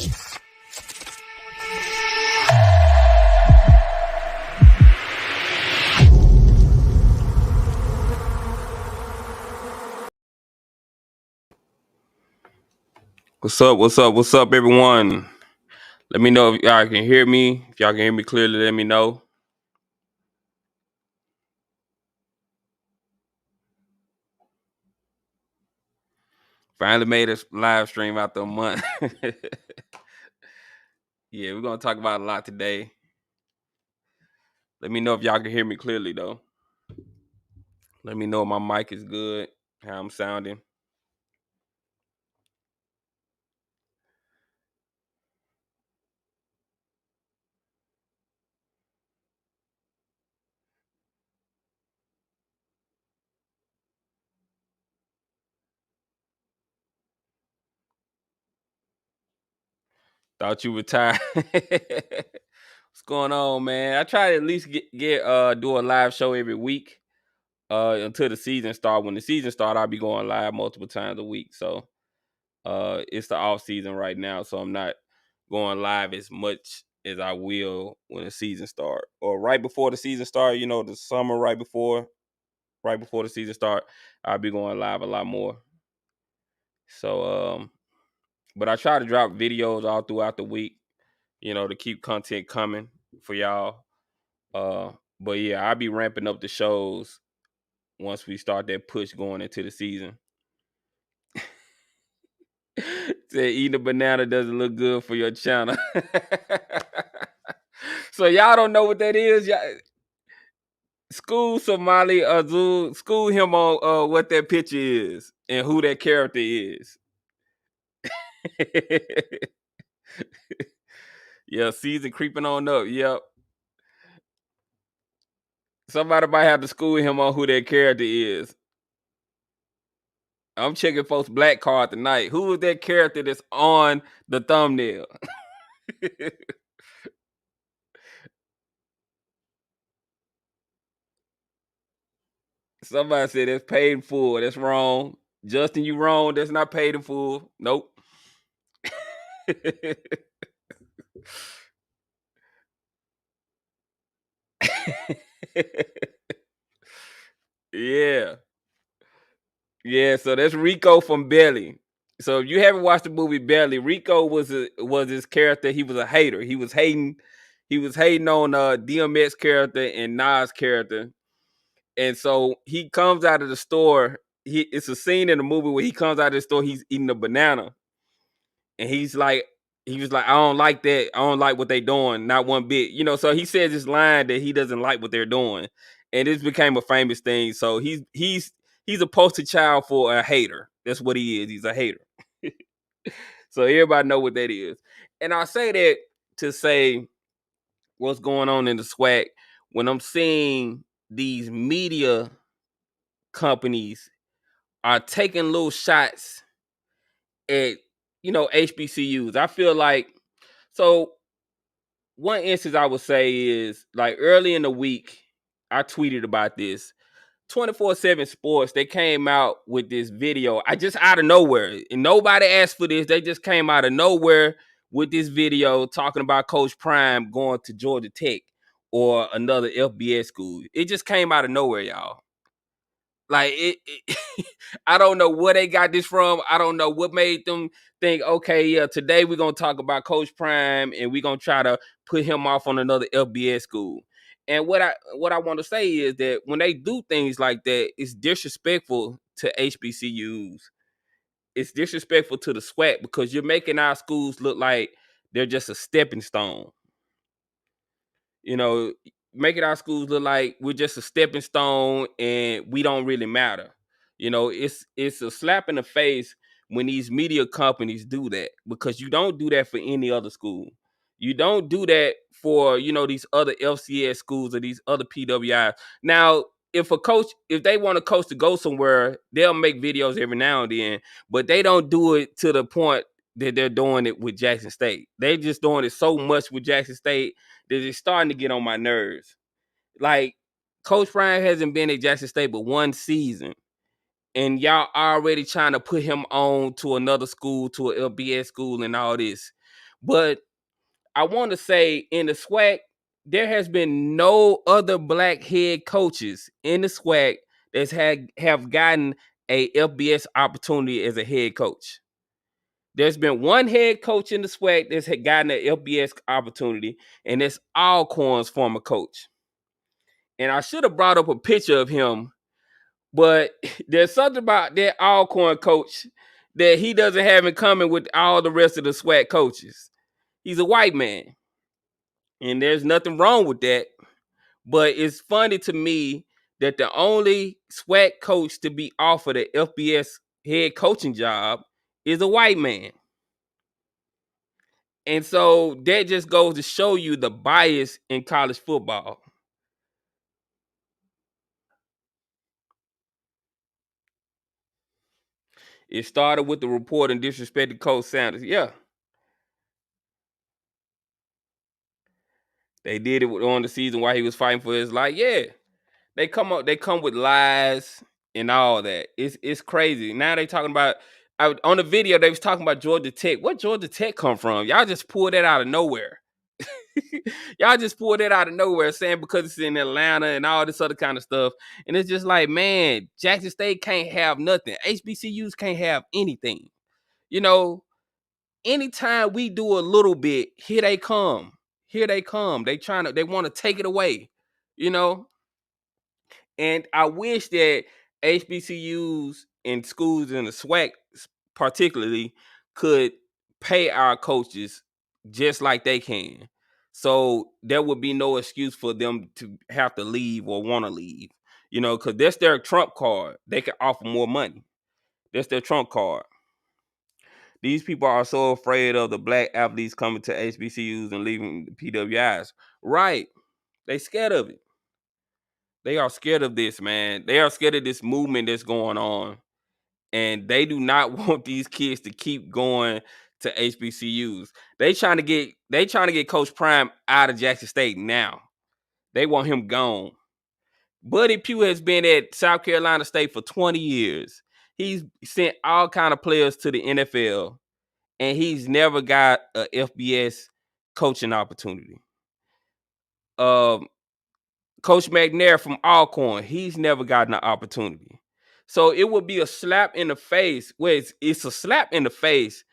What's up, everyone? Let me know if y'all can hear me. If y'all can hear me clearly, let me know. Finally made a live stream after a month. Yeah, we're gonna talk about a lot today. Let me know if y'all can hear me clearly, though. Let me know if my mic is good, how I'm sounding. Thought you retired. What's going on, man? I try to at least get do a live show every week until the season start. When the season start, I'll be going live multiple times a week. So it's the off season right now, so I'm not going live as much as I will when the season start or right before the season start. You know, the summer right before the season start, I'll be going live a lot more. So, but I try to drop videos all throughout the week. You know, to keep content coming for y'all. Uh, but yeah, I'll be ramping up the shows once we start that push going into the season. Say eating a banana doesn't look good for your channel. So y'all don't know what that is. Y'all, school Somali Azul, school him on what that picture is and who that character is. Yeah, season creeping on up. Yep. Somebody might have to school him on who that character is. I'm checking folks' black card tonight. Who is that character that's on the thumbnail? Somebody said that's paid in full. That's wrong. Justin, you wrong. That's not paid in full. Nope. Yeah. Yeah, so that's Rico from Belly. So if you haven't watched the movie Belly, Rico was his character. He was a hater. He was hating on DMX character and Nas character. And so he comes out of the store. It's a scene in the movie where he comes out of the store, he's eating a banana. And he was like, I don't like that. I don't like what they doing, not one bit. You know, so he says this line that he doesn't like what they're doing. And this became a famous thing. So he's a poster child for a hater. That's what he is. He's a hater. So everybody know what that is. And I say that to say what's going on in the SWAC when I'm seeing these media companies are taking little shots at HBCUs. I feel like so one instance I would say is like early in the week, I tweeted about this. 24/7 Sports, they came out with this video. I just out of nowhere, and nobody asked for this. They just came out of nowhere with this video talking about Coach Prime going to Georgia Tech or another FBS school. It just came out of nowhere, y'all. Like I don't know where they got this from. I don't know what made them think, okay, yeah, today we're gonna talk about Coach Prime and we're gonna try to put him off on another FBS school. And what I want to say is that when they do things like that, it's disrespectful to HBCUs. It's disrespectful to the SWAC because you're making our schools look like they're just a stepping stone. You know, making our schools look like we're just a stepping stone and we don't really matter. You know, it's a slap in the face when these media companies do that because you don't do that for any other school. You don't do that for, these other FCS schools or these other PWIs. Now, if they want a coach to go somewhere, they'll make videos every now and then, but they don't do it to the point that they're doing it with Jackson State. They're just doing it so much with Jackson State that it's starting to get on my nerves. Like, Coach Prime hasn't been at Jackson State but one season, and y'all already trying to put him on to another school, to a LBS school, and all this. But I want to say in the SWAC, there has been no other black head coaches in the SWAC that's have gotten a FBS opportunity as a head coach. There's been one head coach in the SWAC that's had gotten an FBS opportunity, and it's Alcorn's former coach. And I should have brought up a picture of him, but there's something about that Alcorn coach that he doesn't have in common with all the rest of the SWAC coaches. He's a white man, and there's nothing wrong with that. But it's funny to me that the only SWAC coach to be offered an FBS head coaching job is a white man. And so that just goes to show you the bias in college football. It started with the report and disrespected Coach Sanders. Yeah, they did it on the season while he was fighting for his life. Yeah, they come with lies and all that. It's crazy. Now they talking about on the video they was talking about Georgia Tech. Where Georgia Tech come from? Y'all just pulled that out of nowhere. Y'all just pulled that out of nowhere saying because it's in Atlanta and all this other kind of stuff. And it's just like, man, Jackson State can't have nothing. HBCUs can't have anything. You know, anytime we do a little bit, here they come. Here they come. They want to take it away, you know. And I wish that HBCUs and schools in the SWAC particularly could pay our coaches just like they can. So there would be no excuse for them to have to leave or want to leave, you know, because that's their trump card. They can offer more money. That's their trump card. These people are so afraid of the black athletes coming to HBCUs and leaving the PWIs. Right. They scared of it. They are scared of this, man. They are scared of this movement that's going on. And they do not want these kids to keep going to HBCUs. They trying to get Coach Prime out of Jackson State now. They want him gone. Buddy Pugh has been at South Carolina State for 20 years. He's sent all kind of players to the NFL, and he's never got a FBS coaching opportunity. Coach McNair from Alcorn, he's never gotten an opportunity. So it would be a slap in the face. Well, it's a slap in the face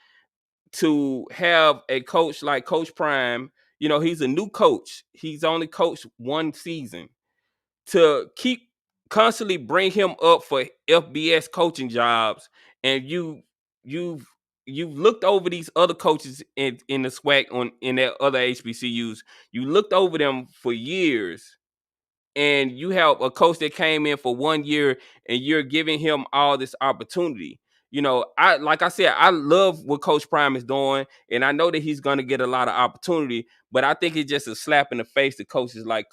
to have a coach like Coach Prime. You know, he's a new coach. He's only coached one season. To keep constantly bring him up for FBS coaching jobs, and you've looked over these other coaches in the SWAC on in their other HBCUs. You looked over them for years, and you have a coach that came in for 1 year, and you're giving him all this opportunity. You know, like I said, I love what Coach Prime is doing, and I know that he's going to get a lot of opportunity. But I think it's just a slap in the face to coaches like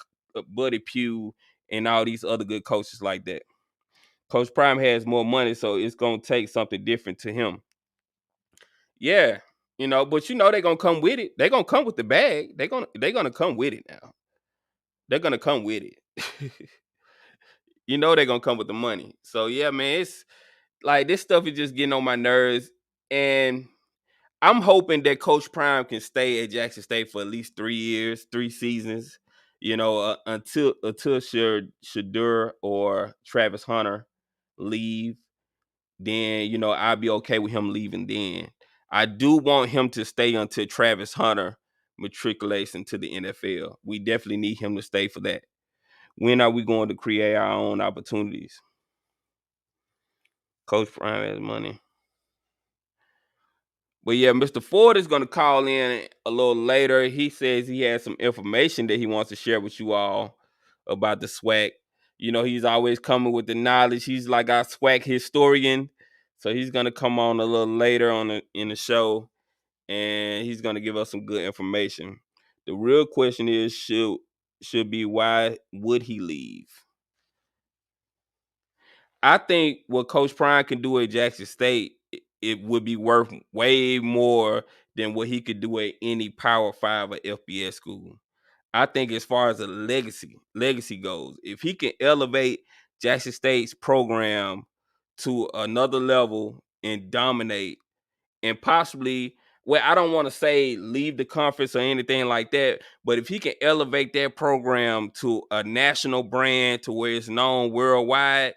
Buddy Pugh and all these other good coaches like that. Coach Prime has more money, so it's going to take something different to him. Yeah, you know, but you know they're gonna come with it. They're gonna come with the bag. They're gonna come with it now. They're gonna come with it. You know they're gonna come with the money. So yeah, man, it's like this stuff is just getting on my nerves. And I'm hoping that Coach Prime can stay at Jackson State for at least 3 years, 3 seasons, you know, until Shadur or Travis Hunter leave. Then, you know, I'll be okay with him leaving then. I do want him to stay until Travis Hunter matriculates into the NFL. We definitely need him to stay for that. When are we going to create our own opportunities? Coach Prime has money. But yeah, Mr. Ford is going to call in a little later. He says he has some information that he wants to share with you all about the SWAC. You know, he's always coming with the knowledge. He's like our SWAC historian. So he's going to come on a little later in the show, and he's going to give us some good information. The real question is should be, why would he leave? I think what Coach Prime can do at Jackson State, it would be worth way more than what he could do at any Power 5 or FBS school. I think as far as a legacy goes, if he can elevate Jackson State's program to another level and dominate, and possibly well, I don't want to say leave the conference or anything like that, but if he can elevate that program to a national brand to where it's known worldwide,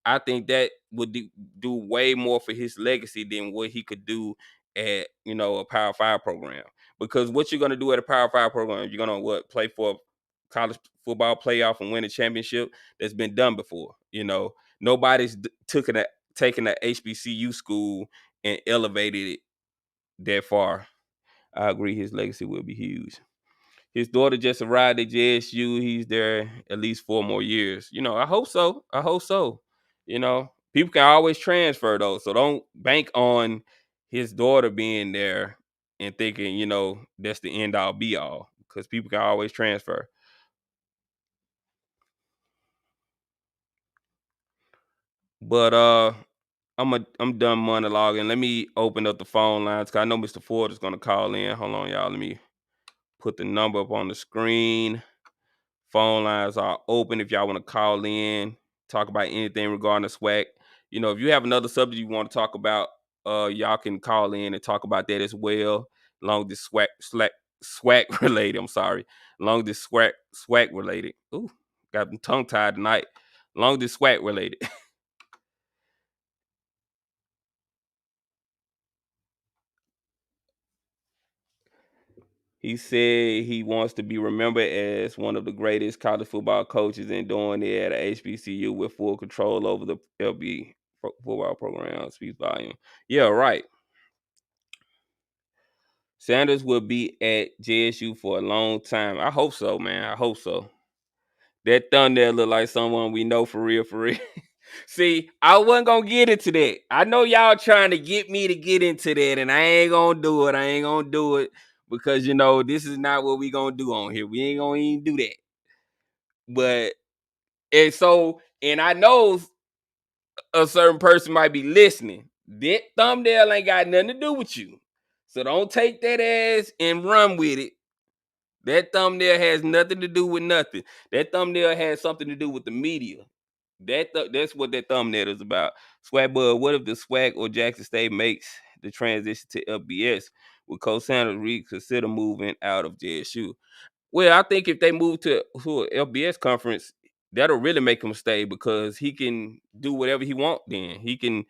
I think that would do way more for his legacy than what he could do at a Power Five program. Because what you're gonna do at a Power Five program, you're gonna play for a college football playoff and win a championship. That's been done before. Nobody's taken a HBCU school and elevated it that far. I agree, his legacy will be huge. His daughter just arrived at JSU. He's there at least 4 more years. I hope so. I hope so. People can always transfer though, so don't bank on his daughter being there and thinking, that's the end all be all, because people can always transfer. But I'm done monologuing. Let me open up the phone lines because I know Mr. Ford is gonna call in. Hold on, y'all. Let me put the number up on the screen. Phone lines are open if y'all want to call in, talk about anything regarding the SWAC. If you have another subject you want to talk about, y'all can call in and talk about that as well. Long as SWAC related. I'm sorry. Long as SWAC related. Ooh, got them tongue tied tonight. Long as SWAC related. He said he wants to be remembered as one of the greatest college football coaches and doing it at a HBCU with full control over the LB football program. Speaks volume. Yeah, right. Sanders will be at JSU for a long time. I hope so, man. I hope so. That thumb there look like someone we know for real, for real. See, I wasn't gonna get into that. I know y'all trying to get me to get into that, and I ain't gonna do it. I ain't gonna do it because this is not what we gonna do on here. We ain't gonna even do that. But and I know a certain person might be listening. That thumbnail ain't got nothing to do with you. So don't take that as and run with it. That thumbnail has nothing to do with nothing. That thumbnail has something to do with the media. That's what that thumbnail is about. Swag Bud, what if the SWAC or Jackson State makes the transition to FBS? Would Coach Sanders reconsider moving out of JSU? Well, I think if they move to an FBS conference, that'll really make him stay because he can do whatever he wants. Then he can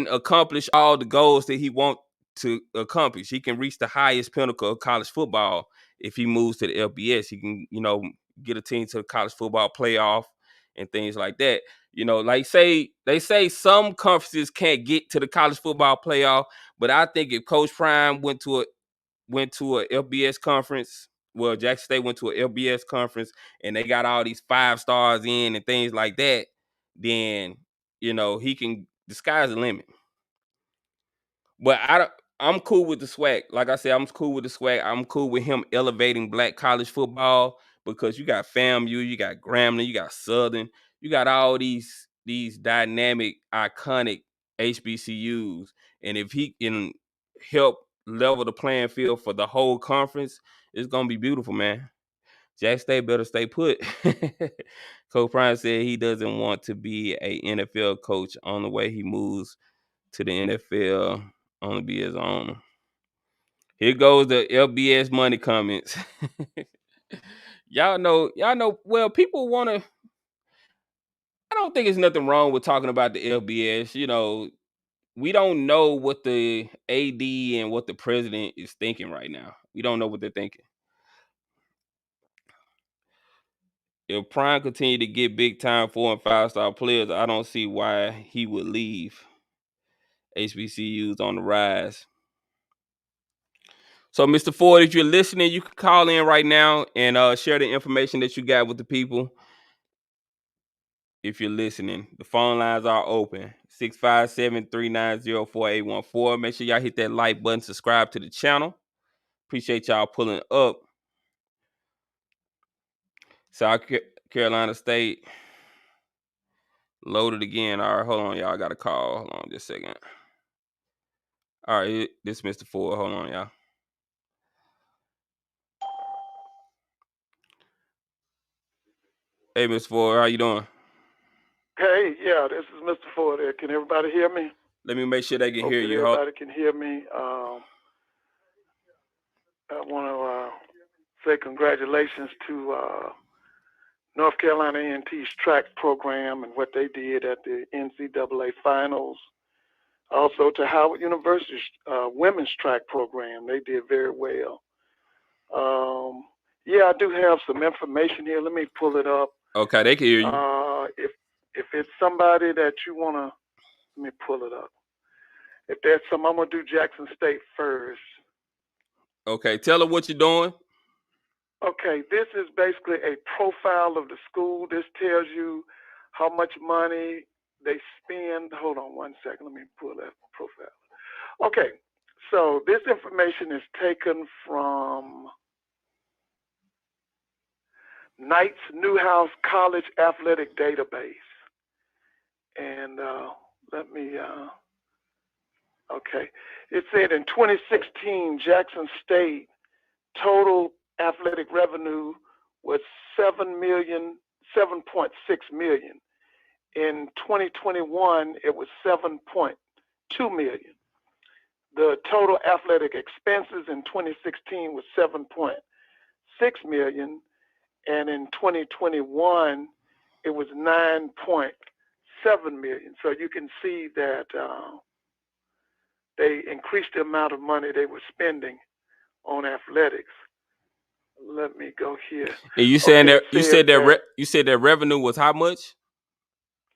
accomplish all the goals that he wants to accomplish. He can reach the highest pinnacle of college football if he moves to the FBS. He can, get a team to the college football playoff and things like that. Like they say some conferences can't get to the college football playoff, but I think if Coach Prime went to a FBS conference. Well, Jackson State went to a FBS conference and they got all these 5 stars in and things like that. Then he can. The sky's the limit. But I'm cool with the SWAC. Like I said, I'm cool with the SWAC. I'm cool with him elevating Black college football because you got FAMU, you got Grambling, you got Southern, you got all these dynamic, iconic HBCUs, and if he can help level the playing field for the whole conference, it's gonna be beautiful, man. Jack State better stay put. Coach Prime said he doesn't want to be a NFL coach on the way he moves to the NFL on to be his own. Here goes the LBS money comments. y'all know. Well, people want to. I don't think there's nothing wrong with talking about the LBS. We don't know what the AD and what the president is thinking right now. We don't know what they're thinking. If Prime continue to get big time 4 and 5 star players, I don't see why he would leave. HBCUs on the rise. So, Mr. Ford, if you're listening, you can call in right now and share the information that you got with the people. If you're listening, the phone lines are open. 657-390-4814. Make sure y'all hit that like button, subscribe to the channel. Appreciate y'all pulling up. South Carolina State loaded again. All right, hold on, y'all. I got a call. Hold on just a second. All right, this is Mr. Ford. Hold on, y'all. Hey, Mr. Ford, how you doing? Hey, yeah, this is Mr. Ford. Can everybody hear me? Let me make sure they can hear you. Everybody can hear me. I want to say congratulations to North Carolina A&T's track program and what they did at the NCAA finals. Also to Howard University's women's track program. They did very well. Yeah, I do have some information here. Let me pull it up. Okay, they can hear you. If it's somebody that you want to, let me pull it up. If there's some, I'm going to do Jackson State first. Okay, tell her what you're doing. Okay, this is basically a profile of the school. This tells you how much money they spend. Hold on one second. Let me pull that profile. Okay, so this information is taken from Knight's Newhouse College Athletic Database. And let me, okay. It said in 2016, Jackson State total athletic revenue was $7.6 million. In 2021, it was $7.2 million. The total athletic expenses in 2016 was $7.6 million, and in 2021, it was $9.7 million. So you can see that they increased the amount of money they were spending on athletics. Let me go here. And you saying that you said that revenue was how much?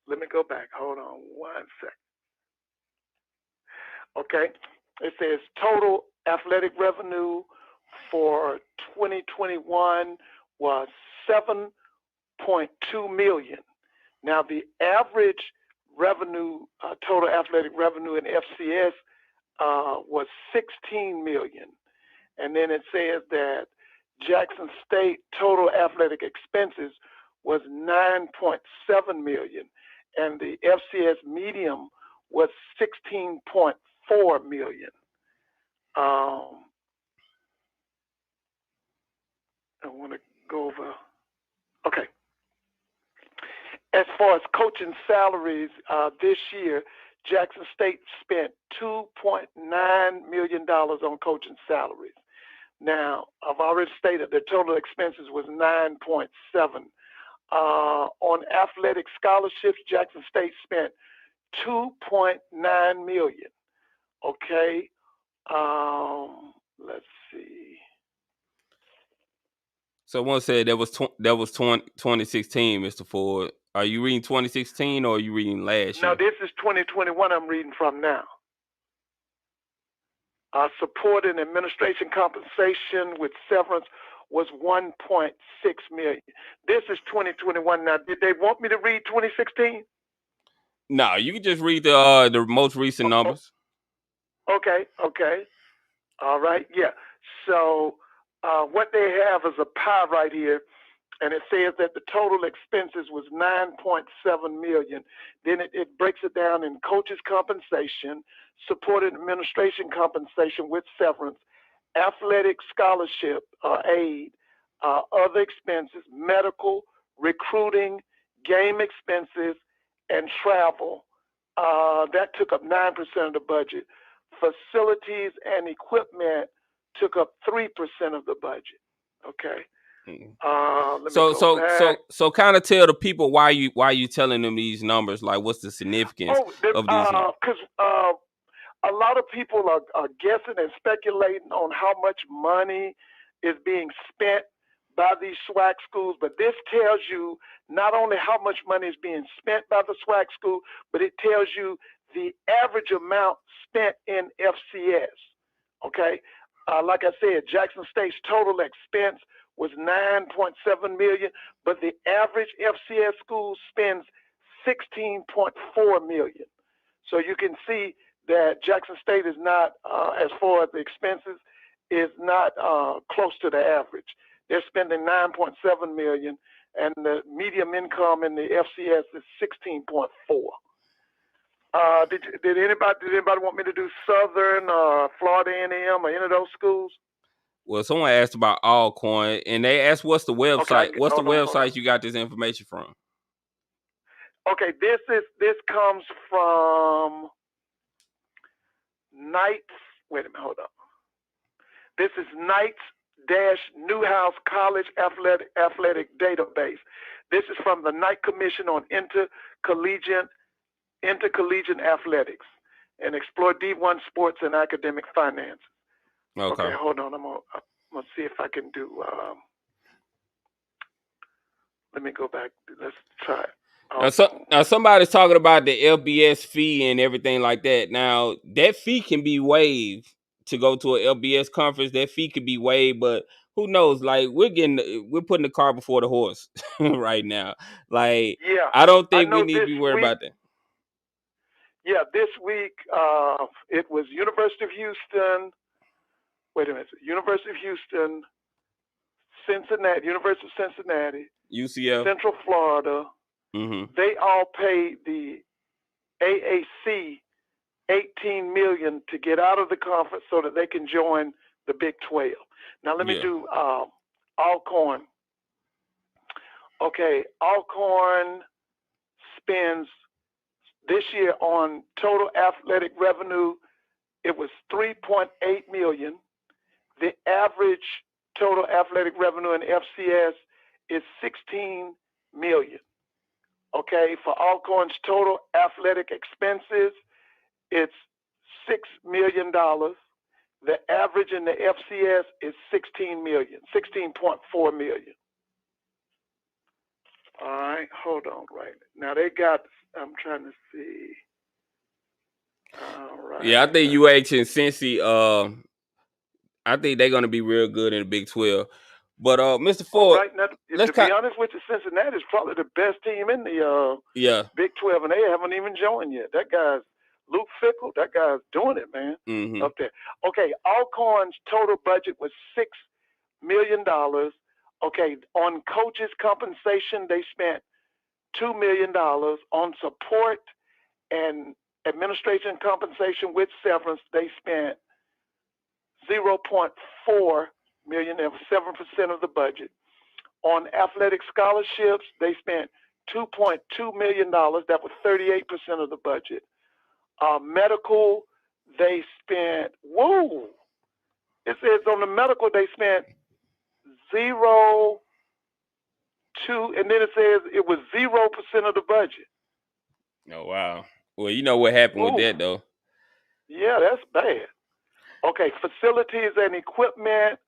Let me go back. Hold on one second. Okay, it says total athletic revenue for 2021 was $7.2 million. Now the average revenue, total athletic revenue in FCS was $16 million. And then it says that Jackson State total athletic expenses was $9.7 million, and the FCS medium was $16.4 million. I want to go over. Okay. As far as coaching salaries, this year, Jackson State spent $2.9 million on coaching salaries. Now, I've already stated the total expenses was $9.7. On athletic scholarships, Jackson State spent $2.9 million. Okay. Let's see. Someone said that was 2016, Mr. Ford. Are you reading 2016 or are you reading last year? No, this is 2021 I'm reading from now. Support and administration compensation with severance was $1.6 million. This is 2021. Now, did they want me to read 2016? No, you can just read the most recent numbers. Okay. All right, yeah. So what they have is a pie right here, and it says that the total expenses was $9.7 million. Then it breaks it down in coaches' compensation, support and administration compensation with severance, athletic scholarship aid, other expenses, medical, recruiting, game expenses, and travel. That took up 9% of the budget. Facilities and equipment took up 3% of the budget. Okay. So kind of tell the people why you telling them these numbers. Like, what's the significance of these numbers? Because a lot of people are guessing and speculating on how much money is being spent by these SWAC schools, but this tells you not only how much money is being spent by the SWAC school, but it tells you the average amount spent in FCS. Okay, like I said, Jackson State's total expense was $9.7 million, but the average FCS school spends $16.4 million. So you can see that Jackson State is not, as far as the expenses, is not close to the average. They're spending $9.7 million, and the median income in the FCS is $16.4. Did anybody want me to do Southern or Florida A&M or any of those schools? Well, someone asked about Alcorn, and they asked, "What's the website? Okay, what's the website you got this information from?" Okay, this comes from Knight's. Wait a minute, hold up. This is Knights-Newhouse College Athletic Database. This is from the Knight Commission on Intercollegiate Athletics and explore D1 sports and academic finances. Okay, hold on. I'm gonna see if I can do. Let me go back. Let's try it. Now somebody's talking about the LBS fee and everything like that. Now that fee can be waived to go to an LBS conference. That fee could be waived, but who knows? Like we're putting the cart before the horse right now. Like yeah, I don't think we need to be worried about that. Yeah, this week it was University of Houston. Wait a minute, University of Houston, Cincinnati, University of Cincinnati, UCF, Central Florida. Mm-hmm. They all paid the AAC $18 million to get out of the conference so that they can join the Big 12. Now let me do Alcorn. Okay, Alcorn spends this year on total athletic revenue. It was $3.8 million. The average total athletic revenue in FCS is $16 million. Okay, for Alcorn's total athletic expenses, it's $6 million. The average in the FCS is $16.4 million. All right, hold on right now. They got, I'm trying to see. All right. Yeah, I think UH and Cincy, I think they're going to be real good in the Big 12. But Mr. Ford, right now, to be honest with you, Cincinnati is probably the best team in the Big 12, and they haven't even joined yet. That guy's Luke Fickle. That guy's doing it, man, up there. Okay, Alcorn's total budget was $6 million. Okay, on coaches' compensation, they spent $2 million. On support and administration compensation with severance, they spent $0.4 million. That was 7% of the budget. On athletic scholarships, they spent $2.2 million. That was 38% of the budget. Medical, they spent, it says on the medical they spent 0.2, and then it says it was 0% of the budget. Oh, wow. Well, you know what happened with that, though. Yeah, that's bad. Okay, facilities and equipment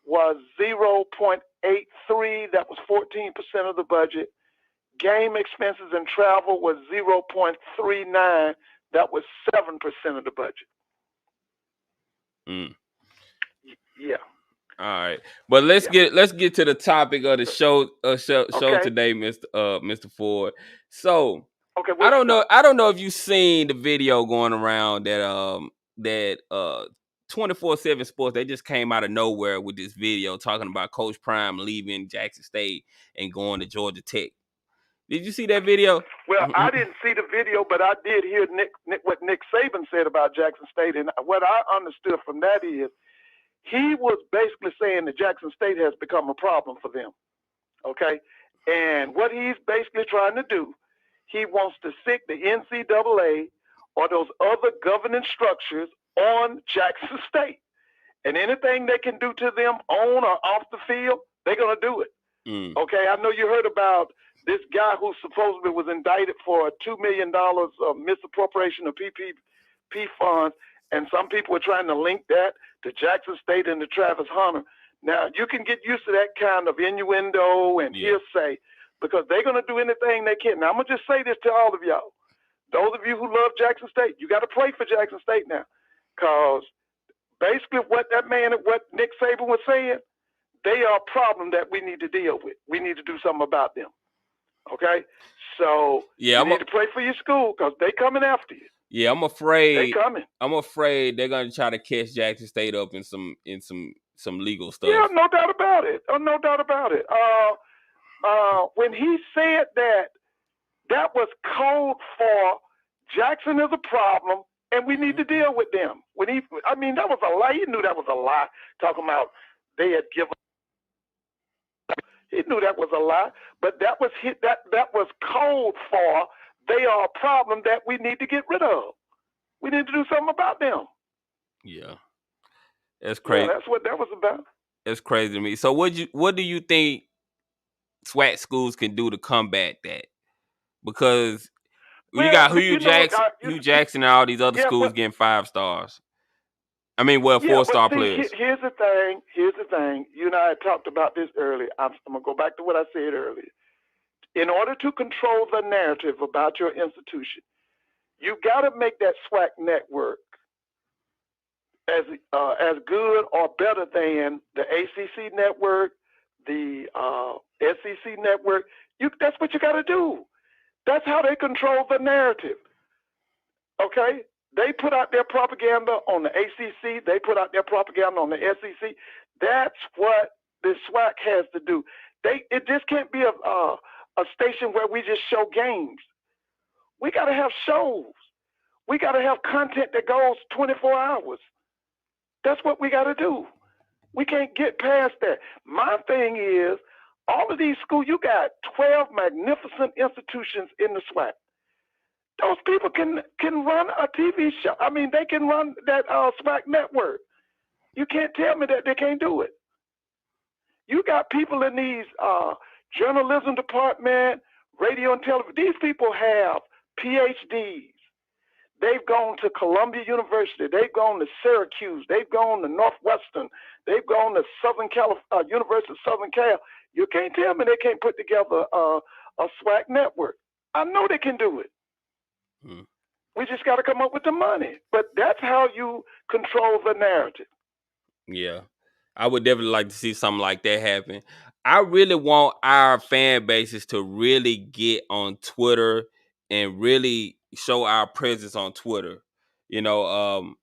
was 0.83. That was 14% of the budget. Game expenses and travel was 0.39. That was 7% of the budget. Yeah. All right, but let's get to the topic of the show today, Mr. Ford. So I don't know if you've seen the video going around that 24/7 Sports. They just came out of nowhere with this video talking about Coach Prime leaving Jackson State and going to Georgia Tech. Did you see that video? Well, I didn't see the video, but I did hear what Nick Saban said about Jackson State, and what I understood from that is he was basically saying that Jackson State has become a problem for them, okay? And what he's basically trying to do, he wants to sick the NCAA or those other governing structures on Jackson State. And anything they can do to them on or off the field, they're going to do it. Okay, I know you heard about this guy who supposedly was indicted for $2 million of misappropriation of PPP funds, and some people are trying to link that to Jackson State and to Travis Hunter. Now, you can get used to that kind of innuendo and hearsay because they're going to do anything they can. Now, I'm going to just say this to all of y'all. Those of you who love Jackson State, you got to pray for Jackson State now, because basically what Nick Saban was saying, they are a problem that we need to deal with. We need to do something about them. Okay? So you need to pray for your school because they coming after you. Yeah, I'm afraid they coming. I'm afraid they're gonna try to catch Jackson State up in some legal stuff. Yeah, no doubt about it. No doubt about it. When he said that was code for Jackson is a problem and we need to deal with them. That was a lie. He knew that was a lie. Talking about they had given. He knew that was a lie, but that was code for they are a problem that we need to get rid of. We need to do something about them. Yeah. That's Yeah, crazy. that's what that was about. That's crazy to me. So what do you think SWAC schools can do to combat that? Because you Well, got Hugh Jackson, and all these other yeah, schools but getting 5 stars. I mean, well, yeah, but 4-star see, players. here's the thing. Here's the thing. You and I had talked about this earlier. I'm gonna go back to what I said earlier. In order to control the narrative about your institution, you got to make that SWAC network as good or better than the ACC network, the SEC network. That's what you got to do. That's how they control the narrative. Okay, they put out their propaganda on the ACC. They put out their propaganda on the SEC. That's what the SWAC has to do. It just can't be a station where we just show games. We got to have shows. We got to have content that goes 24 hours. That's what we got to do. We can't get past that. My thing is, all of these schools, you got 12 magnificent institutions in the SWAC. Those people can run a TV show. I mean, they can run that SWAC network. You can't tell me that they can't do it. You got people in these journalism department, radio and television. These people have PhDs. They've gone to Columbia University. They've gone to Syracuse. They've gone to Northwestern. They've gone to University of Southern Cal. You can't tell me they can't put together a SWAC network. I know they can do it. We just got to come up with the money. But that's how you control the narrative. Yeah. I would definitely like to see something like that happen. I really want our fan bases to really get on Twitter and really show our presence on Twitter. You know,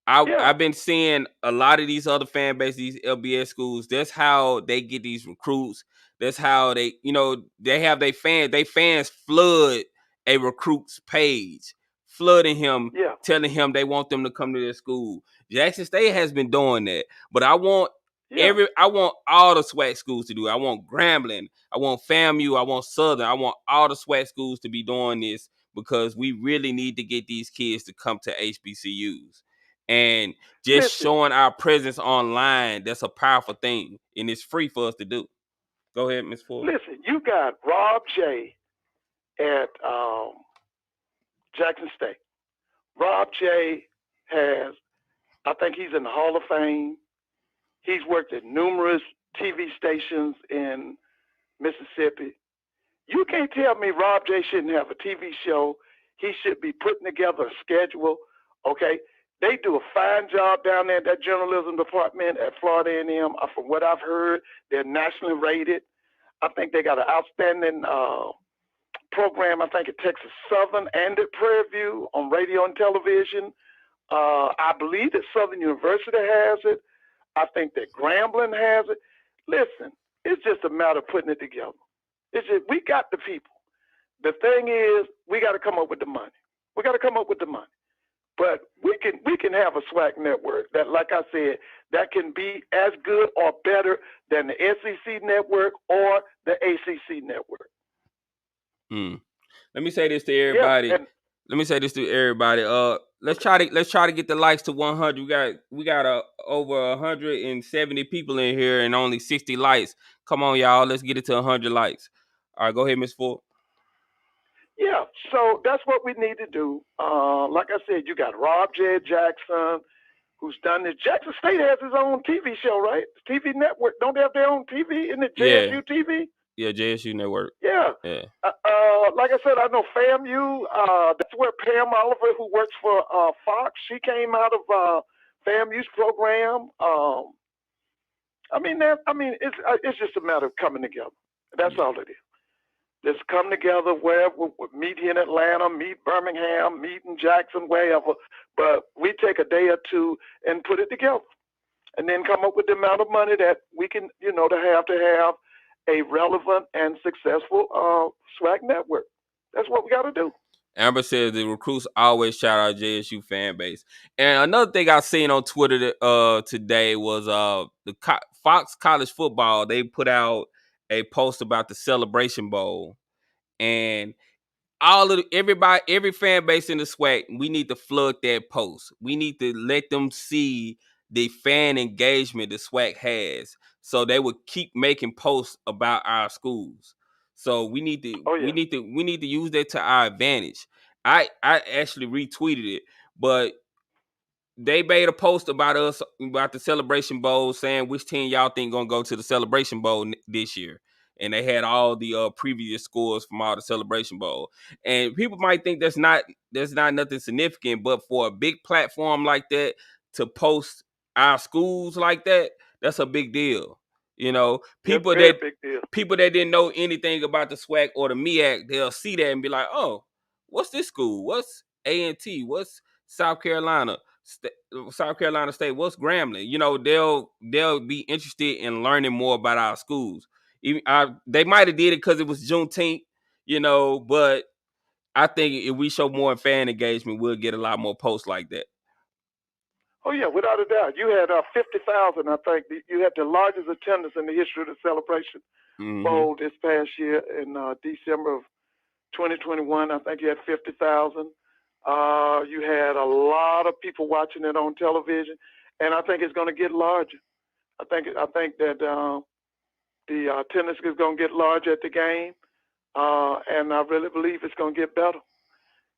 I've been seeing a lot of these other fan bases, these LBS schools. That's how they get these recruits. That's how they, they have their fans. They fans flood a recruit's page, flooding him, telling him they want them to come to their school. Jackson State has been doing that, but I want all the SWAC schools to do it. I want Grambling, I want FAMU, I want Southern, I want all the SWAC schools to be doing this because we really need to get these kids to come to HBCUs. And just showing our presence online, that's a powerful thing. And it's free for us to do. Go ahead, Ms. Ford. Listen, you got Rob J at Jackson State. Rob J I think he's in the Hall of Fame. He's worked at numerous TV stations in Mississippi. You can't tell me Rob J shouldn't have a TV show. He should be putting together a schedule. Okay, they do a fine job down there at that journalism department at Florida A&M. From what I've heard, they're nationally rated. I think they got an outstanding program. I think at Texas Southern and at Prairie View on radio and television. I believe that Southern University has it. I think that Grambling has it. Listen, it's just a matter of putting it together. It's just, we got the people. The thing is, we got to come up with the money. We got to come up with the money. But we can have a SWAC network that, like I said, that can be as good or better than the SEC network or the ACC network. Let me say this to everybody. Let's try to get the likes to 100. We got over 170 people in here and only 60 likes. Come on, y'all. Let's get it to 100 likes. All right, go ahead, Ms. Ford. Yeah, so that's what we need to do. Like I said, you got Rob J. Jackson, who's done this. Jackson State has his own TV show, right? TV network. Don't they have their own TV? Isn't it JSU TV? Yeah, JSU Network. Yeah. Like I said, I know FAMU. That's where Pam Oliver, who works for Fox, she came out of FAMU's program. It's just a matter of coming together. That's all it is. Let's come together wherever, meet here in Atlanta, meet Birmingham, meet in Jackson, wherever. But we take a day or two and put it together, and then come up with the amount of money that we can, to have a relevant and successful SWAC network. That's what we got to do. Amber says the recruits always shout out JSU fan base. And another thing I seen on Twitter today was the Fox College Football. They put out a post about the Celebration Bowl, and every fan base in the SWAC, we need to flood that post. We need to let them see the fan engagement the SWAC has. So they would keep making posts about our schools. So we need to use that to our advantage. I actually retweeted it, but they made a post about us about the Celebration Bowl, saying which team y'all think gonna go to the Celebration Bowl this year, and they had all the previous scores from all the Celebration Bowl. And people might think that's not nothing significant, but for a big platform like that to post our schools like that, that's a big deal. You know, Yeah, very big deal. People that didn't know anything about the SWAC or the MEAC, they'll see that and be like, "Oh, what's this school? What's A&T? What's South Carolina State? What's Grambling?" You know, they'll be interested in learning more about our schools. Even they might have did it because it was Juneteenth, you know, but I think if we show more fan engagement, we'll get a lot more posts like that. Oh yeah, without a doubt. You had 50,000. I think you had the largest attendance in the history of the Celebration Bowl this past year in December of 2021. I think you had 50,000. You had a lot of people watching it on television, and I think it's going to get larger. I think that the attendance is going to get larger at the game, and I really believe it's going to get better.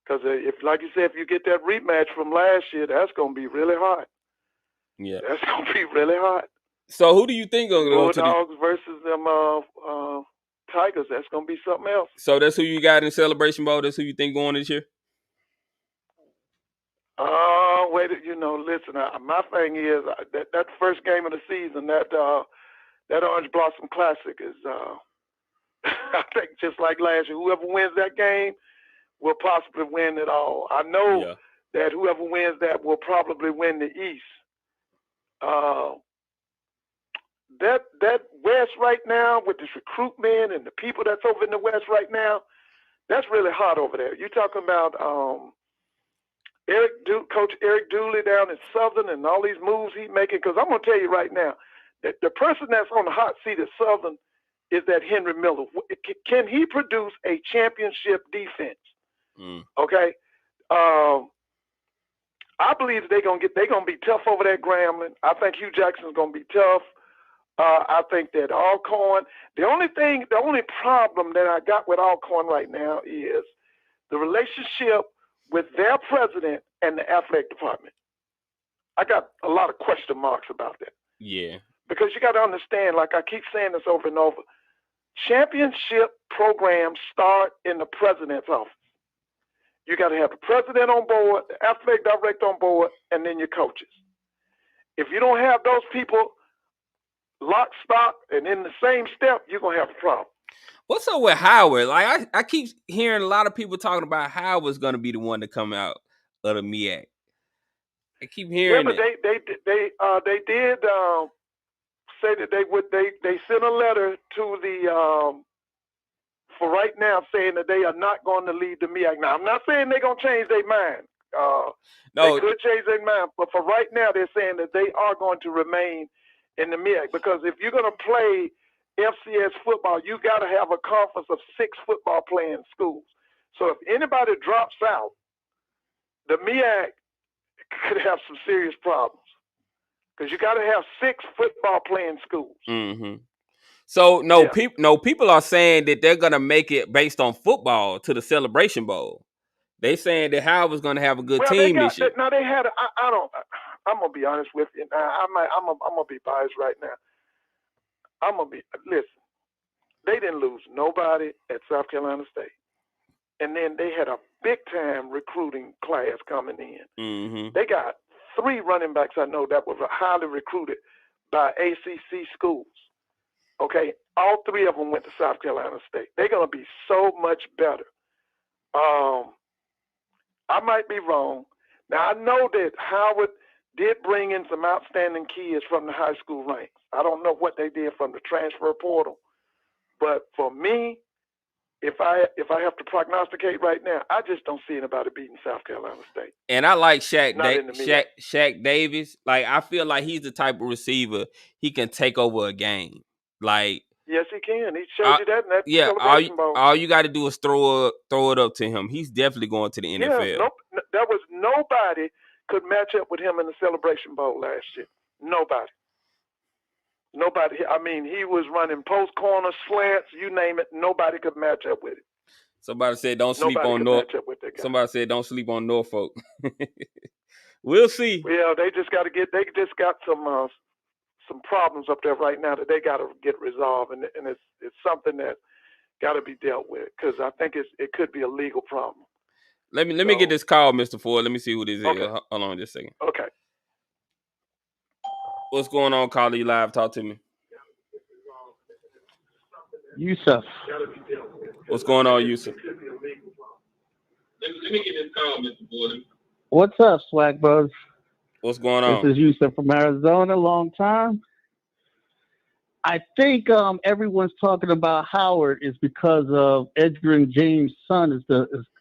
Because if, like you said, if you get that rematch from last year, that's going to be really hard. Yeah, that's going to be really hard. So who do you think going to go to the Bulldogs versus them Tigers? That's going to be something else. So that's who you got in Celebration Bowl. That's who you think going this year. Wait, listen. My thing is that first game of the season, that Orange Blossom Classic is. I think just like last year, whoever wins that game will possibly win it all. I know that whoever wins that will probably win the East. That West right now with this recruitment and the people that's over in the West right now, that's really hot over there. You're talking about Coach Eric Dooley down in Southern and all these moves he's making. Because I'm going to tell you right now, that the person that's on the hot seat at Southern is that Henry Miller. Can he produce a championship defense? Okay. I believe they're gonna be tough over there at Grambling. I think Hugh Jackson's gonna be tough. I think that Alcorn. The only problem that I got with Alcorn right now is the relationship with their president and the athletic department. I got a lot of question marks about that. Yeah. Because you got to understand, like I keep saying this over and over, championship programs start in the president's office. You got to have the president on board, the athletic director on board, and then your coaches. If you don't have those people lock, stock, and in the same step, you're going to have a problem. What's up with Howard? Like I keep hearing a lot of people talking about Howard's going to be the one to come out of the MEAC. I keep hearing but they did say that they sent a letter to the for right now saying that they are not going to leave the MEAC. Now I'm not saying they're going to change their mind. No, they could change their mind, but for right now they're saying that they are going to remain in the MEAC, because if you're going to play FCS football, you got to have a conference of 6 football playing schools. So if anybody drops out, the MEAC could have some serious problems, because you got to have 6 football playing schools. Mm-hmm. So people are saying that they're gonna make it based on football to the Celebration Bowl. They saying that Howard's gonna have a good team this year. Now they had. I'm gonna be honest with you. I'm gonna be biased right now. Listen. They didn't lose nobody at South Carolina State, and then they had a big time recruiting class coming in. Mm-hmm. They got 3 running backs I know that were highly recruited by ACC schools. Okay, all 3 of them went to South Carolina State. They're going to be so much better. I might be wrong. Now, I know that Howard did bring in some outstanding kids from the high school ranks. I don't know what they did from the transfer portal. But for me, if I have to prognosticate right now, I just don't see anybody beating South Carolina State. And I like Shaq Davis. Like, I feel like he's the type of receiver, he can take over a game. Like, yes, he can. He showed you that in that Celebration Bowl. All you got to do is throw it up to him. He's definitely going to the NFL. Yeah, there was nobody could match up with him in the Celebration Bowl last year. Nobody. I mean, he was running post corner slants, you name it. Nobody could match up with him. Somebody said don't sleep on Norfolk. Somebody said don't sleep on Norfolk. We'll see. Well, they just got some problems up there right now that they got to get resolved, and it's something that got to be dealt with, because I think it could be a legal problem. Let me get this call, Mr. Ford. Let me see who this okay. is. Hold on just a second. Okay. What's going on, Carly Live? Talk to me. Yusuf. What's going on, Yusuf? Let me get this call, Mr. Ford. What's up, SWAC bros? What's going on? This is Yusuf from Arizona. Long time. I think everyone's talking about Howard is because of Edgerrin James' son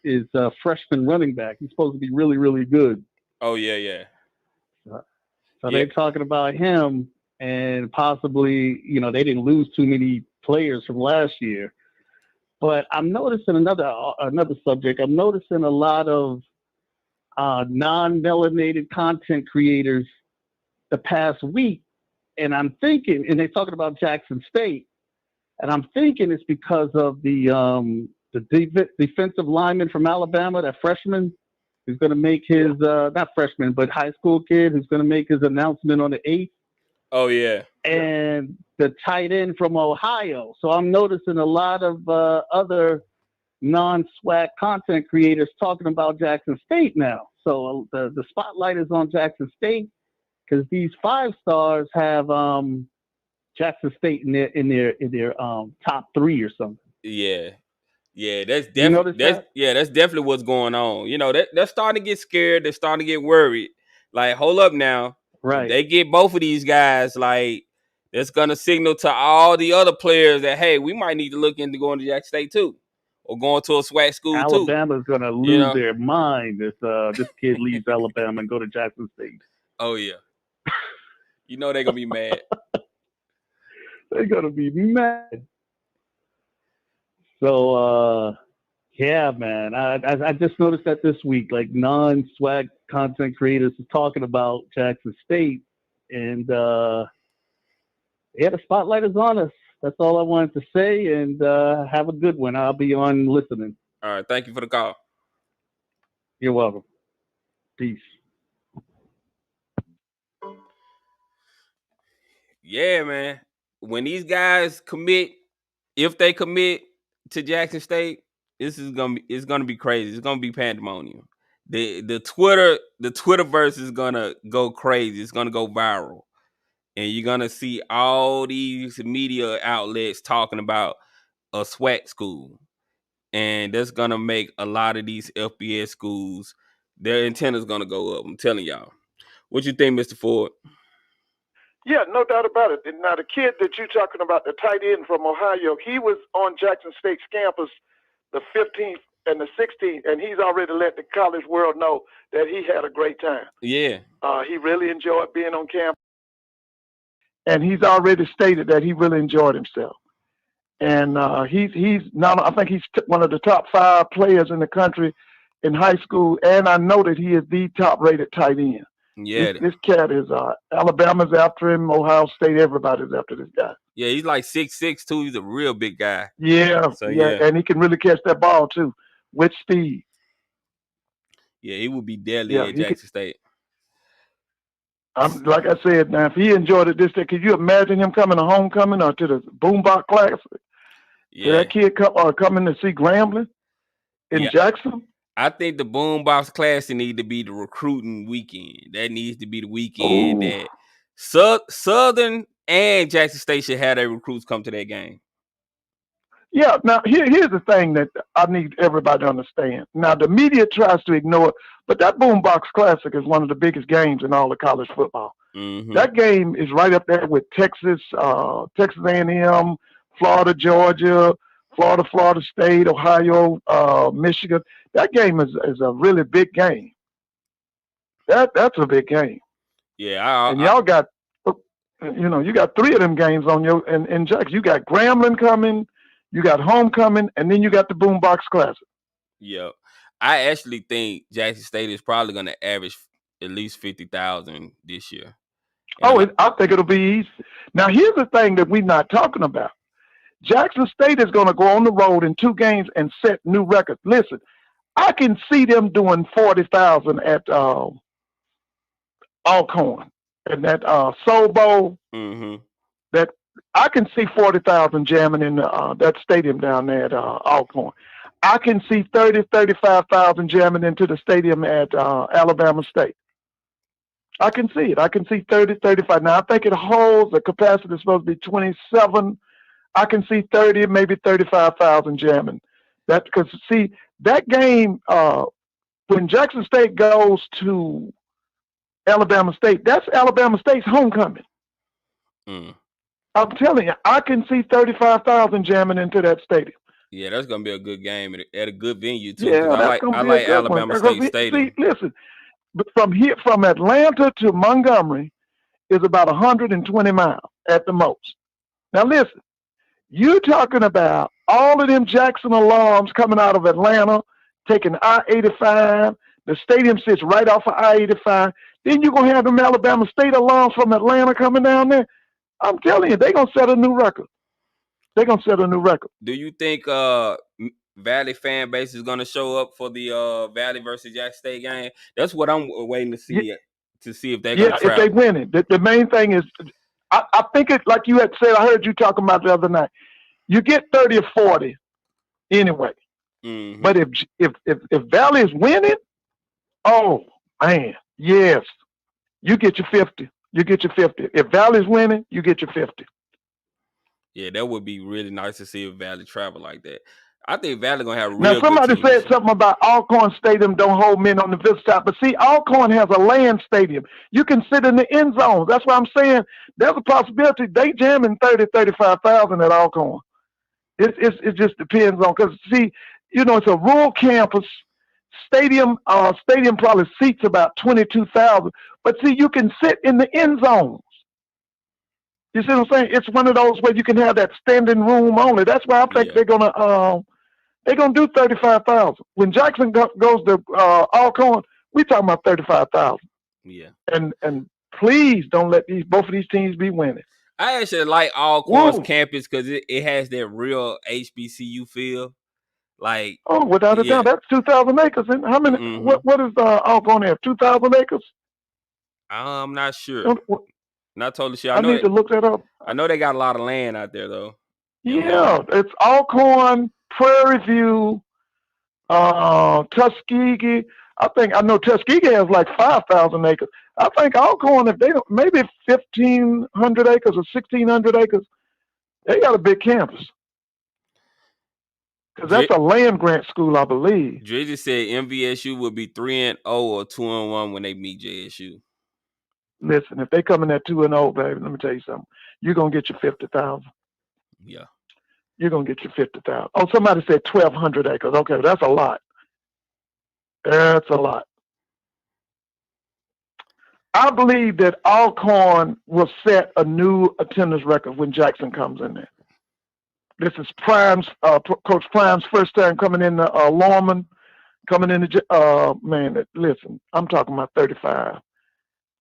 is a freshman running back. He's supposed to be really, really good. Oh yeah. So they're talking about him, and possibly, they didn't lose too many players from last year. But I'm noticing another subject. I'm noticing a lot of non-melanated content creators the past week. And I'm thinking, and they're talking about Jackson State, and I'm thinking it's because of the defensive lineman from Alabama, that freshman who's going to make his, not freshman, but high school kid who's going to make his announcement on the 8th. Oh, yeah. And the tight end from Ohio. So I'm noticing a lot of other non-SWAC content creators talking about Jackson State now. So the spotlight is on Jackson State, because these 5-stars have Jackson State in their top 3 or something. Yeah, that's definitely what's going on. They're starting to get scared. They're starting to get worried. Like, hold up now. Right. If they get both of these guys, like, that's gonna signal to all the other players that, hey, we might need to look into going to Jackson State too, or going to a SWAC school too. Alabama's gonna lose their mind if this kid leaves Alabama and go to Jackson State. Oh yeah. They're gonna be mad. They're gonna be mad. So yeah, man. I just noticed that this week, like, non-SWAC content creators are talking about Jackson State, and the spotlight is on us. That's all I wanted to say, and have a good one. I'll be on listening. All right, thank you for the call. You're welcome. Peace. Yeah, man. When these guys commit, if they commit to Jackson State, it's gonna be crazy. It's gonna be pandemonium. The Twitterverse is gonna go crazy. It's gonna go viral, and you're gonna see all these media outlets talking about a SWAC school, and that's gonna make a lot of these FBS schools, their antennas gonna go up. I'm telling y'all. What you think, Mr. Ford? Yeah, no doubt about it. Now, the kid that you're talking about, the tight end from Ohio, he was on Jackson State's campus the 15th and the 16th, and he's already let the college world know that he had a great time. Yeah. He really enjoyed being on campus, and he's already stated that he really enjoyed himself. And he's now, I think he's one of the top 5 players in the country in high school, and I know that he is the top-rated tight end. Yeah, this cat is Alabama's after him, Ohio State, everybody's after this guy. Yeah, he's like 6'6" too. He's a real big guy. Yeah, so, yeah, and he can really catch that ball too with speed. Yeah, he would be deadly at Jackson State. Like I said, now if he enjoyed it this day, could you imagine him coming to homecoming or to the Boombox Classic? Yeah, that kid coming to see Grambling in Jackson. I think the Boombox Classic need to be the recruiting weekend. That needs to be the weekend that Southern and Jackson State should have their recruits come to that game. Yeah, now here's the thing that I need everybody to understand. Now, the media tries to ignore it, but that Boombox Classic is one of the biggest games in all of college football. Mm-hmm. That game is right up there with Texas A&M, Florida, Georgia, Florida State, Ohio, Michigan. That game is a really big game. That's a big game. Yeah, and y'all got, you got 3 of them games on your in Jackson. You got Grambling coming, you got homecoming, and then you got the Boombox Classic. Yeah, I actually think Jackson State is probably going to average at least 50,000 this year. And I think it'll be easy. Now, here's the thing that we're not talking about. Jackson State is going to go on the road in 2 games and set new records. Listen, I can see them doing 40,000 at Alcorn and that Soul Bowl. Mm-hmm. That I can see 40,000 jamming in that stadium down there at Alcorn. I can see 35,000 jamming into the stadium at Alabama State. I can see it. I can see 30, 35. Now, I think it holds, the capacity is supposed to be 27. I can see 30, maybe 35,000 jamming. That, because, see, that game, when Jackson State goes to Alabama State, that's Alabama State's homecoming. Mm. I'm telling you, I can see 35,000 jamming into that stadium. Yeah, that's going to be a good game at a good venue, too. Yeah, that's going to be a good Alabama one. State Stadium. See, listen, from Atlanta to Montgomery is about 120 miles at the most. Now, listen, you're talking about all of them Jackson alums coming out of Atlanta, taking I-85. The stadium sits right off of I-85. Then you're going to have them Alabama State alums from Atlanta coming down there. I'm telling you, they're going to set a new record. They're going to set a new record. Do you think Valley fan base is going to show up for the Valley versus Jackson State game? That's what I'm waiting to see, to see if they're going to travel. If they win it. The main thing is, I think it, like you had said, I heard you talking about the other night, you get 30 or 40 anyway. Mm-hmm. But if Valley is winning, oh, man, yes, you get your 50. You get your 50. If Valley's winning, you get your 50. Yeah, that would be really nice to see if Valley travel like that. I think Valley gonna have a real now. Somebody good team said something about Alcorn Stadium don't hold men on the visitor side, but see, Alcorn has a land stadium. You can sit in the end zone. That's what I'm saying. There's a possibility they jamming 30, 35,000 at Alcorn. It just depends on, because see, you know, it's a rural campus. Stadium probably seats about 22,000, but see, you can sit in the end zones. You see what I'm saying? It's one of those where you can have that standing room only. That's why I think they're gonna do 35,000. When Jackson goes to Alcorn, we talking about 35,000. Yeah. And please don't let both of these teams be winning. I actually like Alcorn's campus because it has that real HBCU feel. Like, without a doubt, that's 2,000 acres. And how many? Mm-hmm. What is Alcorn have? 2,000 acres? I'm not sure. Not totally sure. I need to look that up. I know they got a lot of land out there, though. Yeah, it's Alcorn, Prairie View, Tuskegee. I know Tuskegee has like 5,000 acres. I think Alcorn, if they don't, maybe 1,500 acres or 1,600 acres, they got a big campus. Because that's a land grant school, I believe. Drizzy said MVSU will be 3-0 or 2-1 when they meet JSU. Listen, if they come in at 2-0, baby, let me tell you something. You're gonna get your 50,000. Yeah. You're gonna get your 50,000. Oh, somebody said 1,200 acres. Okay, that's a lot. That's a lot. I believe that Alcorn will set a new attendance record when Jackson comes in there. This is Coach Prime's first time coming in Lorman, coming in man, listen, I'm talking about 35.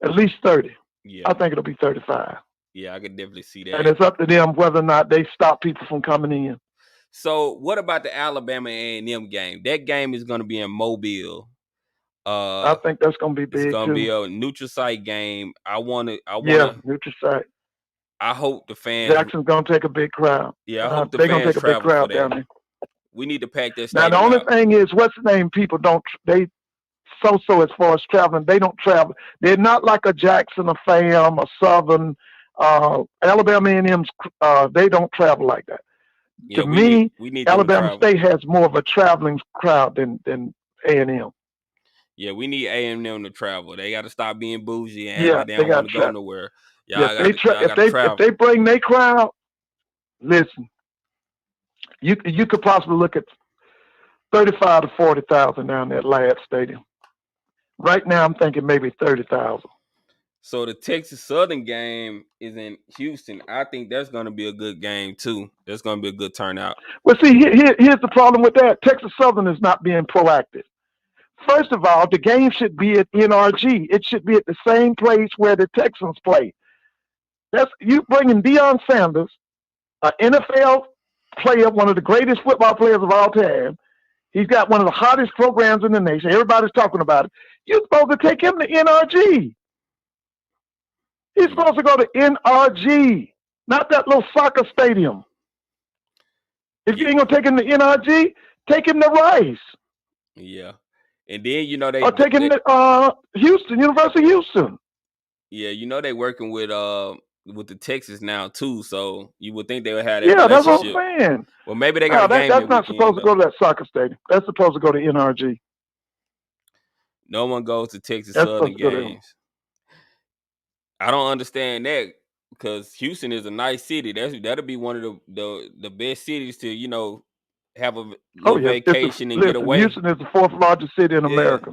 At least 30. Yeah. I think it'll be 35. Yeah, I could definitely see that. And it's up to them whether or not they stop people from coming in. So what about the Alabama A&M game? That game is going to be in Mobile. I think that's going to be big, it's going to be a neutral site game. Neutral site. I hope the fans. Jackson's going to take a big crowd. Yeah, I hope the fans going to take a big crowd down there. We need to pack that stadium. Now, the only thing is, what's the name? People don't, so as far as traveling, they don't travel. They're not like a Jackson, a FAM, a Southern, Alabama A&M's. They don't travel like that. Yeah, to me, we need Alabama State has more of a traveling crowd than A&M. Yeah, we need A&M to travel. They got to stop being bougie and they don't want to go nowhere. If they bring their crowd, listen, you could possibly look at 35 to 40,000 down there at Ladd Stadium. Right now, I'm thinking maybe 30,000. So the Texas Southern game is in Houston. I think that's going to be a good game too. That's going to be a good turnout. Well, see, here's the problem with that. Texas Southern is not being proactive. First of all, the game should be at NRG. It should be at the same place where the Texans play. That's you bringing Deion Sanders, an NFL player, one of the greatest football players of all time. He's got one of the hottest programs in the nation. Everybody's talking about it. You're supposed to take him to NRG. He's supposed to go to NRG, not that little soccer stadium. If you ain't gonna take him to NRG, take him to Rice. Yeah, and then they or take him to Houston, University of Houston. Yeah, they working with the Texas now too, so you would think they would have that relationship. That's what I'm saying. Well, maybe they got a game. That's not supposed to go to that soccer stadium. That's supposed to go to NRG. No one goes to Texas Southern games. I don't understand that because Houston is a nice city. That'll be one of the best cities to have a little vacation and get away. Houston is the fourth largest city in America.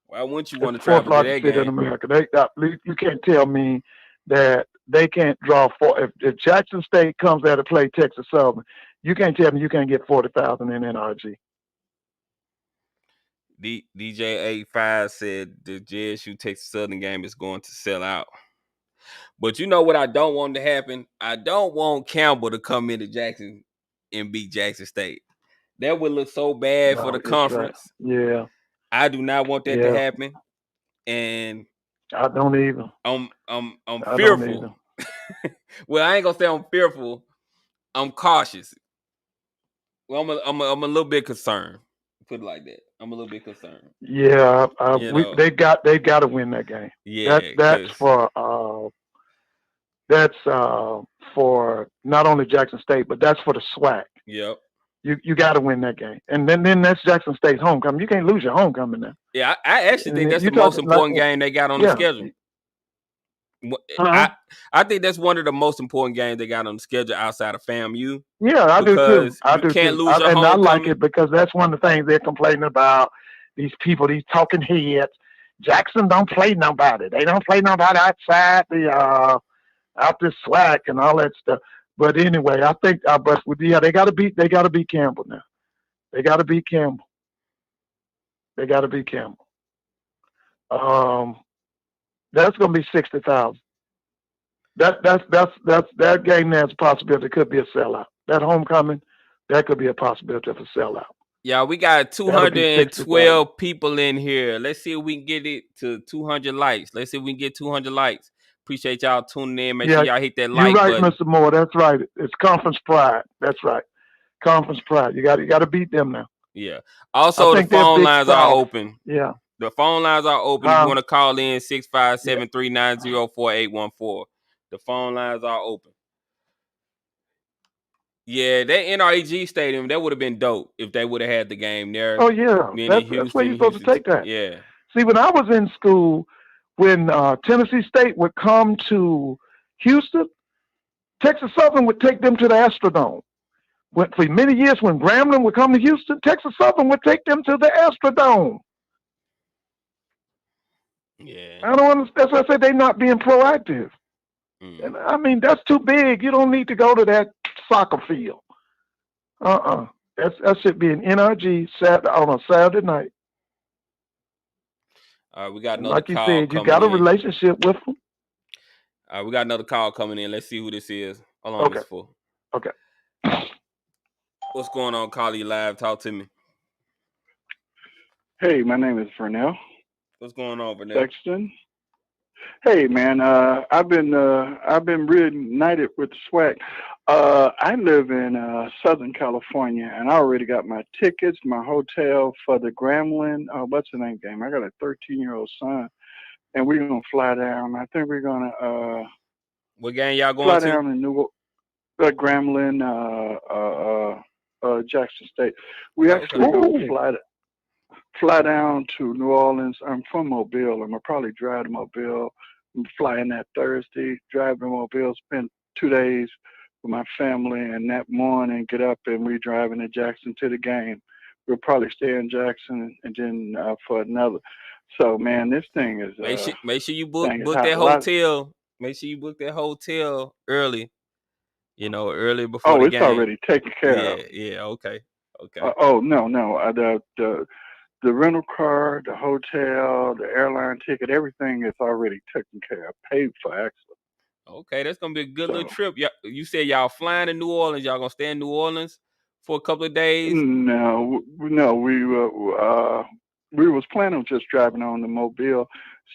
Why wouldn't you want to travel to that game? In America. You can't tell me that they can't draw if Jackson State comes there to play Texas Southern, you can't tell me you can't get 40,000 in NRG. DJ85 said the JSU Texas Southern game is going to sell out. But you know what I don't want to happen? I don't want Campbell to come into Jackson and beat Jackson State. That would look so bad for the conference. Right. Yeah. I do not want that to happen. And I don't either. I'm fearful. Well, I ain't gonna say I'm fearful. I'm cautious. Well, I'm a little bit concerned. Put it like that. I'm a little bit concerned. Yeah, they got to win that game. Yeah, that's for not only Jackson State, but that's for the SWAC. Yep. You got to win that game, and then that's Jackson State's homecoming. You can't lose your homecoming now. Yeah, I actually think that's the most important game they got on the schedule. I think that's one of the most important games they got on the schedule outside of FAMU. Yeah, I do too. You can't lose your homecoming. And I like it because that's one of the things they're complaining about. These people, these talking heads. Jackson don't play nobody. They don't play nobody outside out this SWAC and all that stuff. But anyway, I think, they got to beat Campbell now. They got to beat Campbell. That's going to be 60,000. That game there's a possibility. It could be a sellout. That homecoming, that could be a possibility of a sellout. Yeah, we got 212 people in here. Let's see if we can get it to 200 likes. Let's see if we can get 200 likes. Appreciate y'all tuning in. Make sure y'all hit that like button. You're right, Mr. Moore. That's right. It's Conference Pride. That's right. Conference Pride. You got to beat them now. Yeah. Also, the phone lines are open. Yeah. The phone lines are open. If you want to call in, 657-390-4814. The phone lines are open. Yeah, that NRG stadium, that would have been dope if they would have had the game there. Oh, yeah. That's where you're supposed to take that. Yeah. See, when I was in school, when Tennessee State would come to Houston, Texas Southern would take them to the Astrodome. For many years, when Grambling would come to Houston, Texas Southern would take them to the Astrodome. Yeah. I don't understand. That's why I say they're not being proactive. And I mean, that's too big. You don't need to go to that soccer field. That should be an NRG on a Saturday night. All right, we got another call. Like you said, you got a relationship with them. All right, we got another call coming in. Let's see who this is. How long is for? Okay. What's going on, Carly Live? Talk to me. Hey, my name is Vernell. What's going on, Vernell? Sexton. Hey, man. I've been reunited with the SWAC. I live in Southern California, and I already got my tickets, my hotel for the Grambling. What's the name game? I got a 13-year-old son, and we're gonna fly down. I think we're gonna. What game y'all going to? Fly down to Grambling, Jackson State. We actually gonna fly down to New Orleans. I'm from Mobile. I'm gonna probably drive to Mobile. I'm flying that Thursday. Drive to Mobile. Spend 2 days with my family, and that morning get up and we driving to Jackson to the game. We'll probably stay in Jackson and then for another. So man, this thing is. Make sure you book that hotel. Make sure you book that hotel early. Early before the game. Oh, it's already taken care of. Yeah. Okay. No. the rental car, the hotel, the airline ticket, everything is already taken care of, paid for actually. Okay, that's gonna be a good little trip. You said y'all flying to New Orleans. Y'all gonna stay in New Orleans for a couple of days? No, we was planning on just driving on to Mobile,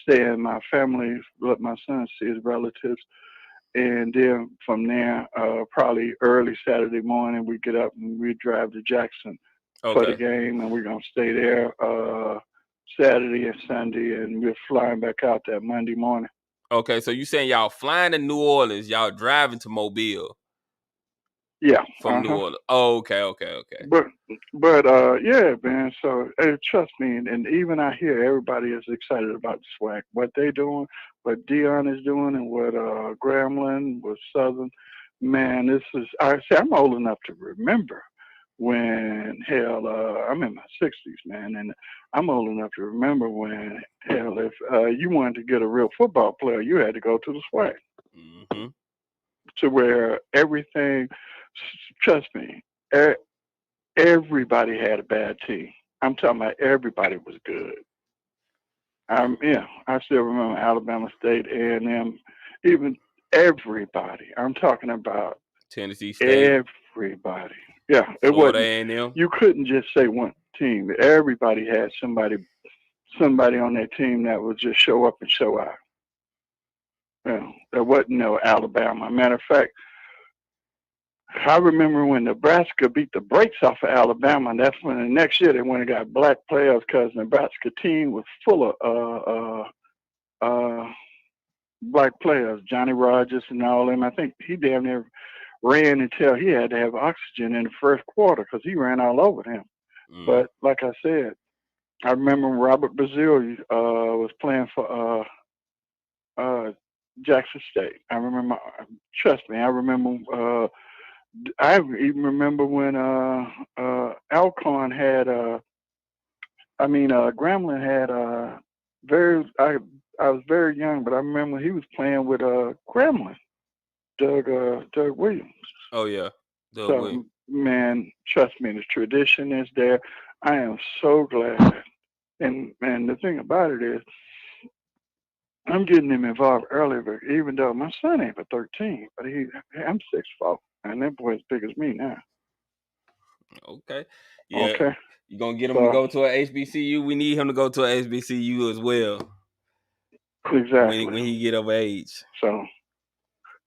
staying my family, let my son see his relatives, and then from there, probably early Saturday morning, we get up and we drive to Jackson for the game, and we're gonna stay there Saturday and Sunday, and we're flying back out that Monday morning. Okay, so you saying y'all flying to New Orleans, y'all driving to Mobile? Yeah, from New Orleans. Oh, okay. But yeah, man. So trust me, and even I hear everybody is excited about the SWAC, what they doing, what Dion is doing, and what Grambling with Southern. Man, this is. I say I'm old enough to remember when I'm in my 60s, man, and I'm old enough to remember when if you wanted to get a real football player, you had to go to the SWAC. Mm-hmm. To where everything, trust me, everybody had a bad team. I'm talking about everybody was good. I still remember Alabama State, A&M, even everybody. I'm talking about Tennessee State. Everybody. Yeah, it Florida wasn't. A&M. You couldn't just say one team. Everybody had somebody on their team that would just show up and show out. There wasn't no Alabama. Matter of fact, I remember when Nebraska beat the brakes off of Alabama, and that's when the next year they went and got black players because Nebraska team was full of black players, Johnny Rogers and all them. I think he damn near ran until he had to have oxygen in the first quarter because he ran all over them. But like I said, I remember Robert Brazil was playing for Jackson State. I remember, trust me, I remember. I even remember when Alcorn had, Grambling had I was very young, but I remember he was playing with Grambling, Doug Williams. Oh yeah, Doug Williams. Man, trust me, the tradition is there. I am so glad, and the thing about it is, I'm getting him involved earlier, even though my son ain't but 13, but I'm 6'4". And that boy's big as me now. Okay. Yeah. Okay. You gonna get him to go to a HBCU? We need him to go to a HBCU as well. Exactly. When he get of age. So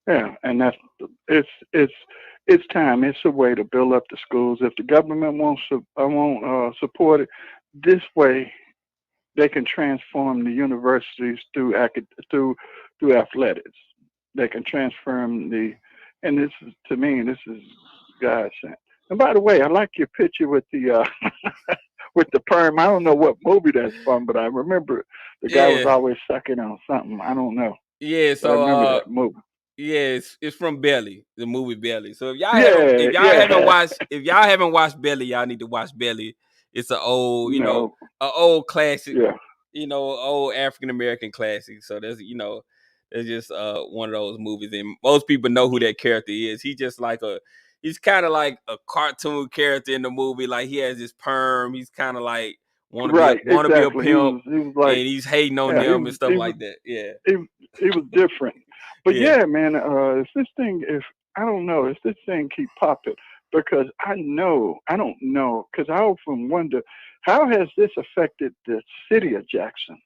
yeah, and it's time. It's a way to build up the schools. If the government won't support it, this way they can transform the universities through athletics. They can transform and this is, to me, this is God sent. And by the way, I like your picture with the with the perm. I don't know what movie that's from, but I remember the guy was always sucking on something. I don't know. Yeah, so I remember that movie. Yeah, it's from Belly, the movie Belly. So if y'all haven't watched Belly, y'all need to watch Belly. It's an old, an old classic. Yeah. Old African American classic. So there's just one of those movies, and most people know who that character is. He's kind of like a cartoon character in the movie. Like he has his perm. He's kind of like want to be a pimp, he was like, and he's hating on them and stuff like that. Yeah, he was different. But yeah, man, if this thing keep popping, because I don't know, because I often wonder, how has this affected the city of Jackson?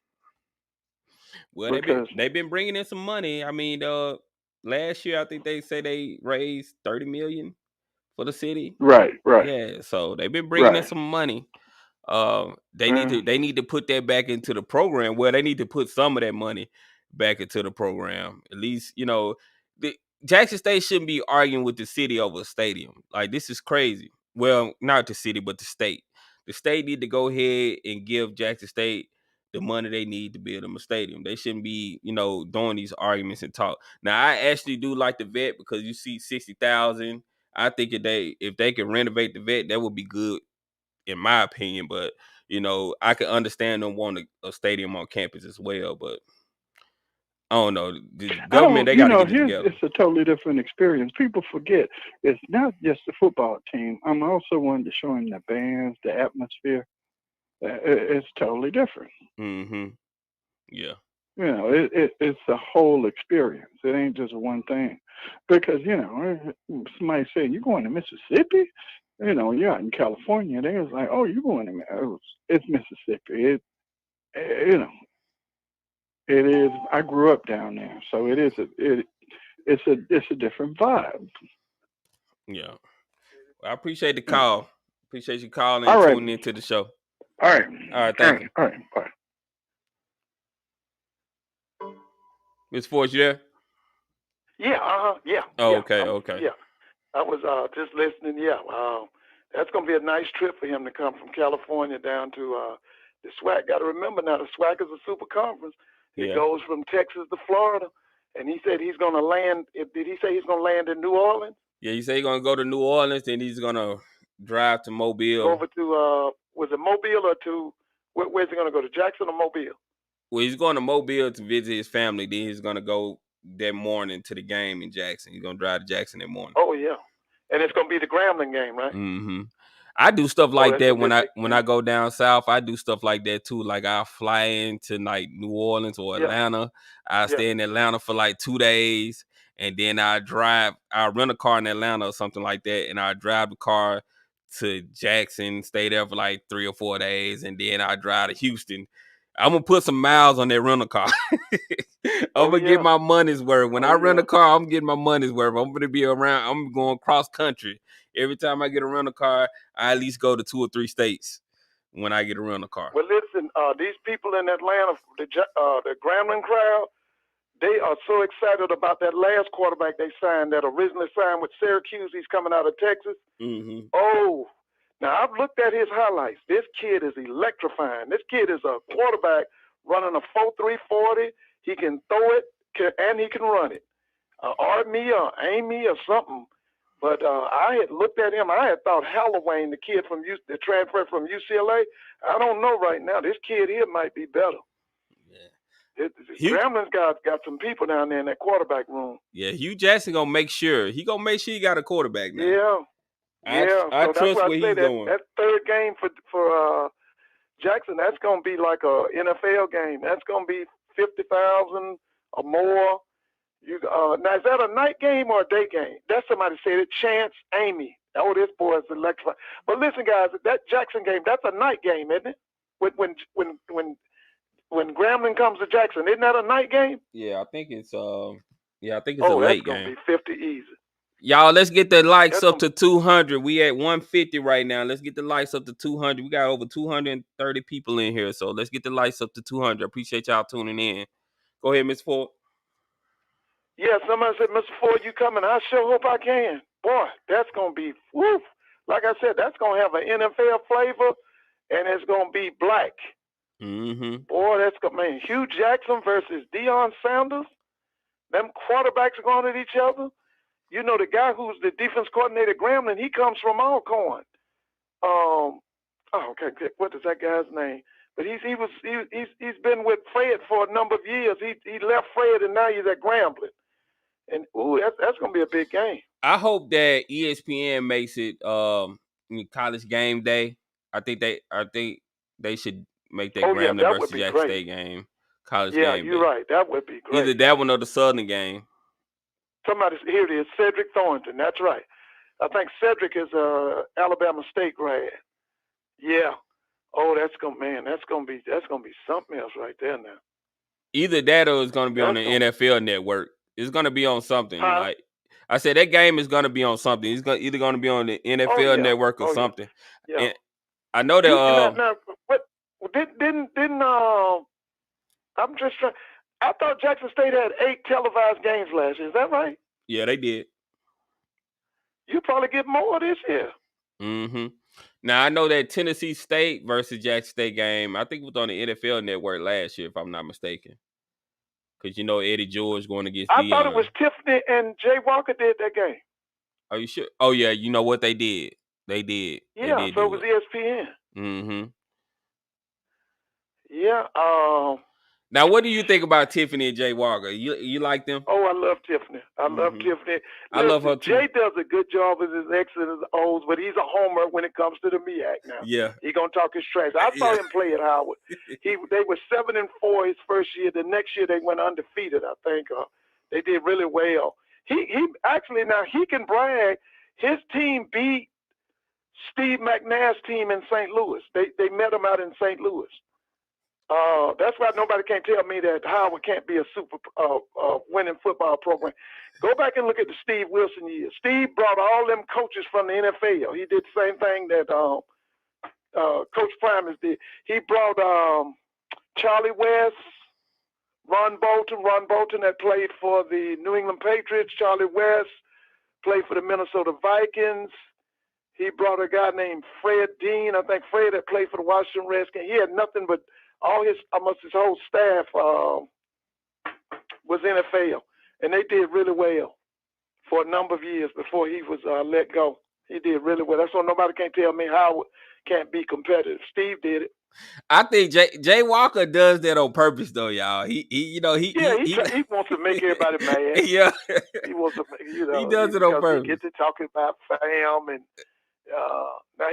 Well, they've been bringing in some money. I mean, last year I think they say they raised $30 million for the city. Right. Yeah, so they've been bringing in some money. They need to put that back into the program. Well, they need to put some of that money back into the program. At least, the Jackson State shouldn't be arguing with the city over a stadium. Like, this is crazy. Well, not the city, but the state. The state need to go ahead and give Jackson State the money they need to build them a stadium. They shouldn't be, doing these arguments and talk. Now, I actually do like the vet because you see 60,000. I think if they can renovate the vet, that would be good, in my opinion. But I can understand them wanting a stadium on campus as well. But I don't know. The government, they got to get it together. It's a totally different experience. People forget it's not just the football team. I'm also wanting to show them the bands, the atmosphere. It's totally different. Mm-hmm. Yeah. You know, it's the whole experience. It ain't just one thing. Because, you know, somebody said, you going to Mississippi? You know, you're out in California. They was like, oh, you going to, it's Mississippi. You know, it is. I grew up down there. So it's a different vibe. Yeah. Well, I appreciate the call. Appreciate you calling All and right. tuning into the show. All right. All right. Thank you. All right. Bye. Miss Force, you there? Yeah. Yeah. Oh, Yeah. okay. Okay. Yeah. I was just listening. Yeah. That's going to be a nice trip for him to come from California down to the SWAC. Got to remember now, the SWAC is a super conference. It Yeah. goes from Texas to Florida. And he said he's going to land. Did he say he's going to land in New Orleans? Yeah, he said he's going to go to New Orleans, then he's going to drive to Mobile. Go over to, was it Mobile or to, where's he going to go, to Jackson or Mobile? Well, he's going to Mobile to visit his family. Then he's going to go that morning to the game in Jackson. He's going to drive to Jackson that morning. Oh, yeah. And it's going to be the Grambling game, right? Mm-hmm. I do stuff like that when I go down south. I do stuff like that too. Like I fly into like New Orleans or Atlanta. I stay in Atlanta for like 2 days, and then I rent a car in Atlanta or something like that, and I drive the car to Jackson, stay there for like 3 or 4 days, and then I drive to Houston. I'm gonna put some miles on that rental car. I'm gonna get my money's worth. When I rent a car, I'm getting my money's worth. I'm gonna be around. I'm going cross country. Every time I get a rental car, I at least go to 2 or 3 states when I get a rental car. Well, listen, these people in Atlanta, the Grambling crowd, they are so excited about that last quarterback they signed that originally signed with Syracuse. He's coming out of Texas. Mm-hmm. Oh, now I've looked at his highlights. This kid is electrifying. This kid is a quarterback running a 4.3 40. He can throw it and he can run it. Army or Amy or something. But I had looked at him. I had thought Halloween, the kid from the transfer from UCLA. I don't know right now. This kid here might be better. Yeah. Grambling's got some people down there in that quarterback room. Yeah, Hugh Jackson gonna make sure he got a quarterback now. Yeah. I trust what he's doing. That third game for Jackson, that's gonna be like a NFL game. That's gonna be 50,000 or more. Now, is that a night game or a day game? That's somebody said it. Chance Amy. Oh, this boy is electrified. But listen, guys, that Jackson game, that's a night game, isn't it? When Grambling comes to Jackson, isn't that a night game? Yeah, I think it's a late game. That's gonna be 50 easy. Y'all, let's get the likes up to 200. We at 150 right now. Let's get the likes up to 200. We got over 230 people in here, so let's get the likes up to 200. Appreciate y'all tuning in. Go ahead, Ms. Ford. Yeah, somebody said, Mr. Ford, you coming? I sure hope I can. Boy, that's going to be, woof. Like I said, that's going to have an NFL flavor, and it's going to be black. Mm-hmm. Boy, that's going to mean Hugh Jackson versus Deion Sanders. Them quarterbacks are going at each other. You know, the guy who's the defense coordinator at Grambling, he comes from Alcorn. Okay, what is that guy's name? But he's been with Fred for a number of years. He left Fred, and now he's at Grambling. And that's gonna be a big game. I hope that ESPN makes it college game day. I think they should make that Grambling versus Jackson State game college game day. Yeah, you're right. That would be great. Either that one or the Southern game. Here it is, Cedric Thornton. That's right. I think Cedric is Alabama State grad. Yeah. Oh, that's gonna be something else right there now. Either that or it's gonna be on the NFL Network. It's gonna be on something. Like I said, that game is gonna be on something. It's either gonna be on the NFL Network or something. Yeah. And I know that. Now, didn't I'm just trying. I thought Jackson State had 8 televised games last year. Is that right? Yeah, they did. You probably get more this year. Mm-hmm. Now, I know that Tennessee State versus Jackson State game, I think it was on the NFL Network last year, if I'm not mistaken. Because, you know, Eddie George going against Deion. I thought it was Tiffany and Jay Walker did that game. Are you sure? Oh, yeah. You know what they did? They did. Yeah, they did so it was ESPN. Mm-hmm. Yeah. Now, what do you think about Tiffany and Jay Walker? You like them? Oh, I love Tiffany. I love Tiffany. I love her too. Jay does a good job with his X's and his O's, but he's a homer when it comes to the MEAC now. Yeah. He gonna talk his trash. I saw him play at Howard. They were 7-4 his first year. The next year they went undefeated, I think. They did really well. He actually now he can brag. His team beat Steve McNair's team in St. Louis. They met him out in St. Louis. That's why nobody can tell me that Howard can't be a super winning football program. Go back and look at the Steve Wilson years. Steve brought all them coaches from the NFL. He did the same thing that Coach Primus did. He brought Charlie West, Ron Bolton that played for the New England Patriots. Charlie West played for the Minnesota Vikings. He brought a guy named Fred Dean. I think Fred that played for the Washington Redskins. He had nothing but almost his whole staff was NFL, and they did really well for a number of years before he was let go. He did really well. That's why nobody can tell me Howard can't be competitive. Steve did it. I think Jay Walker does that on purpose, though, y'all. He wants to make everybody mad. Yeah, he wants to, he does it on purpose. He gets to talking about fam and. Now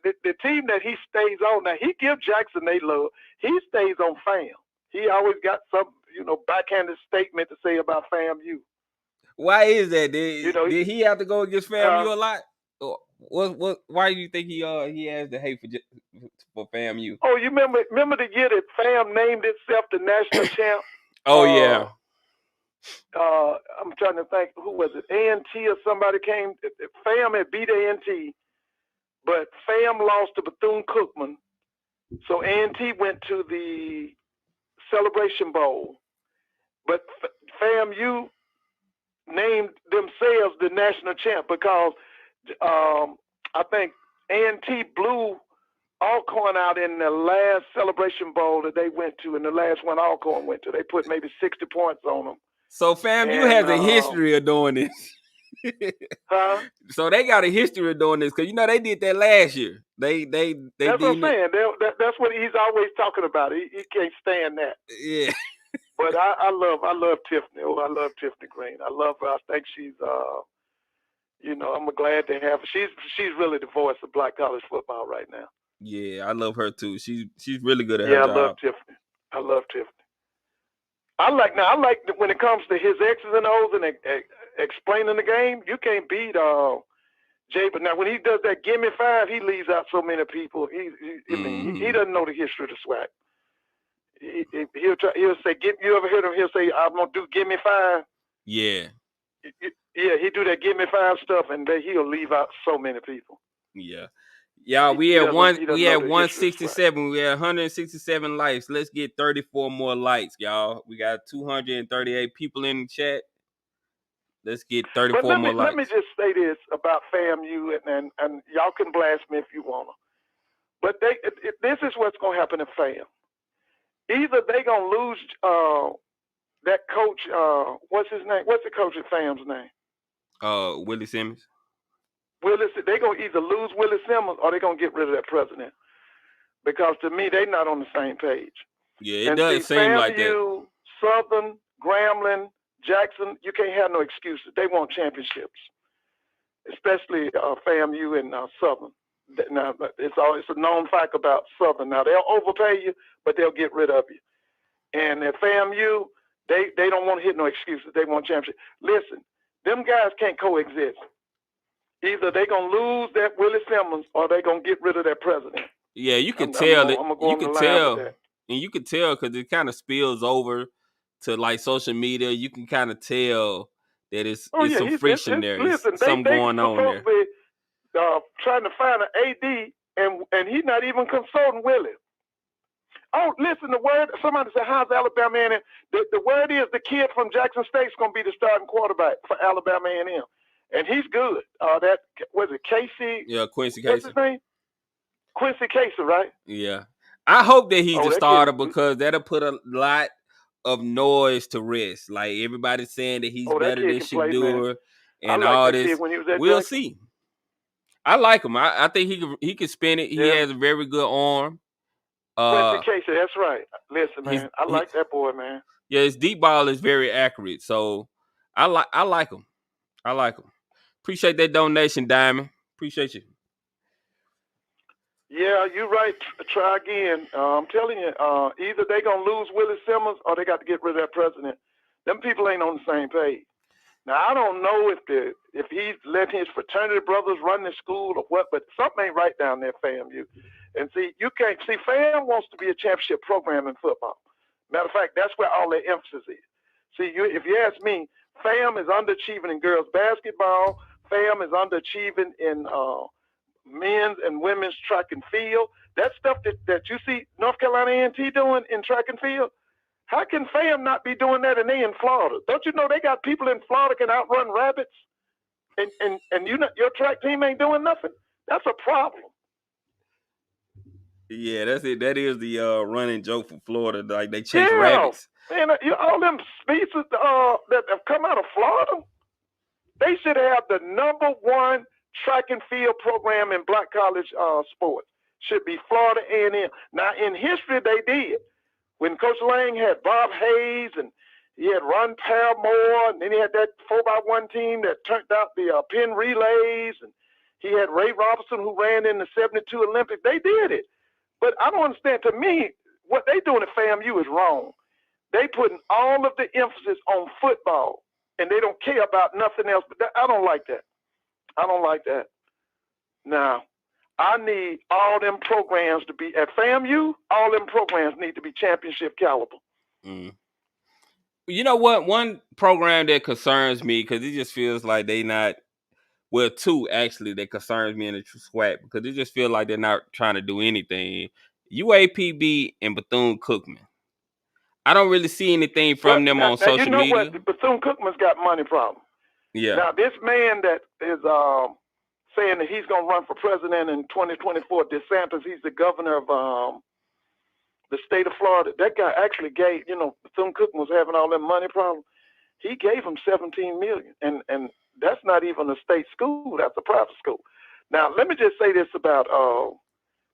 the team that he stays on. Now he gives Jackson they love. He stays on fam. He always got some backhanded statement to say about FAMU. Why is that? Did he have to go against FAMU a lot? What? Why do you think he has the hate for FAMU? Oh, you remember the year that FAM named itself the national champ? Oh yeah. I'm trying to think, who was it? A&T or somebody came. FAM had beat A&T, but FAM lost to Bethune-Cookman. So A&T went to the Celebration Bowl. But FAMU named themselves the national champ because I think A&T blew Alcorn out in the last Celebration Bowl that they went to, and the last one Alcorn went to. They put maybe 60 points on them. So FAMU has a history of doing this. Huh? So they got a history of doing this because they did that last year. They That's what I'm saying. That's what he's always talking about. He can't stand that. Yeah. But I love Tiffany. Oh, I love Tiffany Green. I love her. I think she's I'm glad to have her. She's really the voice of black college football right now. Yeah, I love her too. She's really good at her job. Yeah, I love Tiffany. I like when it comes to his X's and O's and explaining the game, you can't beat Jay. But now when he does that "Give me 5," he leaves out so many people. He doesn't know the history of the SWAC. He'll say, you ever heard him? He'll say, "I'm gonna do give me 5." Yeah. Yeah, he do that "Give me 5" stuff, and he'll leave out so many people. Yeah. Y'all, we had 167. We had 167 likes. Let's get 34 more likes, y'all. We got 238 people in the chat. Let's get 34 more likes. Let me just say this about FAMU, and y'all can blast me if you want to. But this is what's going to happen in FAM. Either they going to lose that coach, what's his name? What's the coach at FAM's name? Willie Simmons. They're going to either lose Willie Simmons or they're going to get rid of that president. Because to me, they're not on the same page. Yeah, it does seem like that. Southern, Grambling, Jackson, you can't have no excuses. They want championships, especially FAMU and Southern. Now, it's a known fact about Southern. Now, they'll overpay you, but they'll get rid of you. And at FAMU, they don't want to hit no excuses. They want championships. Listen, them guys can't coexist. Either they're going to lose that Willie Simmons or they're going to get rid of that president. Yeah, you can tell it. You can tell, and you can tell because it kind of spills over to like social media. You can kind of tell that it's some friction there. Listen, something going on there. Be, trying to find an AD, and he's not even consulting Willie. Oh, listen, the word, somebody said, how's Alabama A&M? The word is the kid from Jackson State is going to be the starting quarterback for Alabama A&M. And he's good. That was it, Casey? Yeah, Quincy Casey. What's his name? Quincy Casey, right? Yeah. I hope that he's the starter because that'll put a lot of noise to rest. Like everybody's saying that he's better than Shedeur and all this. We'll see. I like him. I think he can spin it. He has a very good arm. Quincy Casey, that's right. Listen, man, I like that boy, man. Yeah, his deep ball is very accurate. So I like him. I like him. Appreciate that donation, Diamond. Appreciate you. Yeah, you're right. Try again. I'm telling you, either they gonna lose Willie Simmons or they got to get rid of that president. Them people ain't on the same page. Now I don't know if he's letting his fraternity brothers run the school or what, but something ain't right down there, FAMU. And see, you can't see. FAM wants to be a championship program in football. Matter of fact, that's where all their emphasis is. See, if you ask me, FAM is underachieving in girls basketball. FAM is underachieving in men's and women's track and field. That stuff that you see North Carolina A&T doing in track and field, how can FAM not be doing that and they in Florida? Don't you know they got people in Florida can outrun rabbits? And you know, your track team ain't doing nothing? That's a problem. Yeah, that's it. That is the running joke for Florida. Like they chase rabbits. Man, all them species that have come out of Florida, they should have the #1 track and field program in black college sports. Should be Florida A&M. Now, in history, they did. When Coach Lang had Bob Hayes and he had Ron Paramore, and then he had that 4x1 team that turned out the Penn Relays, and he had Ray Robertson who ran in the '72 Olympics. They did it. But I don't understand. To me, what they doing at FAMU is wrong. They putting all of the emphasis on football, and they don't care about nothing else. But I don't like that. I don't like that. Now, I need all them programs to be at FAMU. All them programs need to be championship caliber. Mm. You know what? One program that concerns me because it just feels like they not. Well, two actually that concerns me in the SWAC because it just feels like they're not trying to do anything. UAPB and Bethune-Cookman. I don't really see anything from them on social media. You know what? Bethune-Cookman's got money problem. Yeah. Now, this man that is saying that he's going to run for president in 2024, DeSantis, he's the governor of the state of Florida. That guy actually gave, Bethune-Cookman was having all that money problem. He gave him $17 million, and that's not even a state school. That's a private school. Now, let me just say this about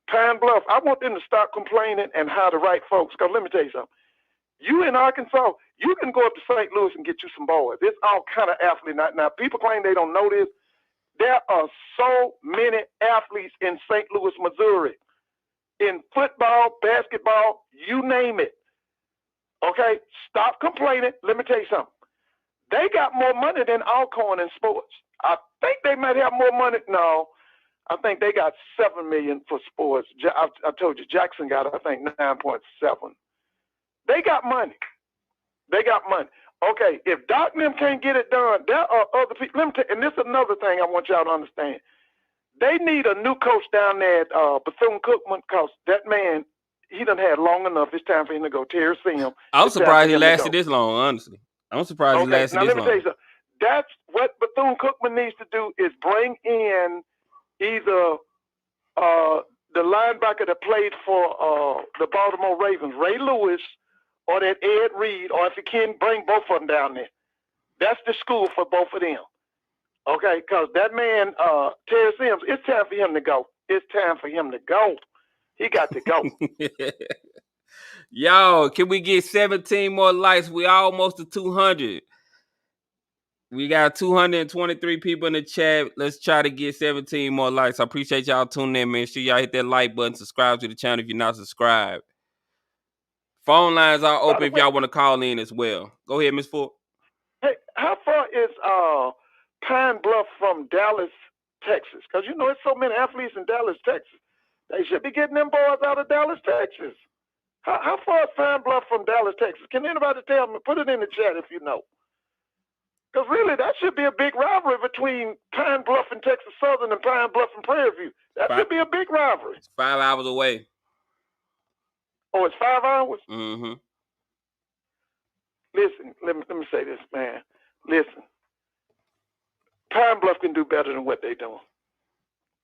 Pine Bluff. I want them to stop complaining and hire the right folks, because let me tell you something. You in Arkansas, you can go up to St. Louis and get you some boys. There's all kind of athletes. Now, people claim they don't know this. There are so many athletes in St. Louis, Missouri, in football, basketball, you name it. Okay? Stop complaining. Let me tell you something. They got more money than Alcorn in sports. I think they might have more money. No, I think they got $7 million for sports. I told you, Jackson got, I think, 9.7. They got money. They got money. Okay, if Doc and them can't get it done, there are other people. And this is another thing I want y'all to understand. They need a new coach down there at Bethune-Cookman, because that man, he done had long enough. It's time for him to go. Terry Sim. I'm surprised he lasted this long, honestly. I'm surprised he lasted this long. Now, let me tell you something. That's what Bethune-Cookman needs to do, is bring in either the linebacker that played for the Baltimore Ravens, Ray Lewis, or that Ed Reed, or if you can, bring both of them down there. That's the school for both of them. Okay, because that man, Terry Sims, it's time for him to go. It's time for him to go. He got to go. Y'all, can we get 17 more likes? We almost to 200. We got 223 people in the chat. Let's try to get 17 more likes. I appreciate y'all tuning in, man. Make sure y'all hit that like button. Subscribe to the channel if you're not subscribed. Phone lines are open if y'all want to call in as well. Go ahead, Ms. Ford. Hey, how far is Pine Bluff from Dallas, Texas? Because there's so many athletes in Dallas, Texas. They should be getting them boys out of Dallas, Texas. How far is Pine Bluff from Dallas, Texas? Can anybody tell me? Put it in the chat if you know. Because really, that should be a big rivalry between Pine Bluff and Texas Southern and Pine Bluff and Prairie View. That should be a big rivalry. It's 5 hours away. Oh, it's 5 hours? Mm-hmm. Listen, let me say this, man. Listen. Pine Bluff can do better than what they're doing.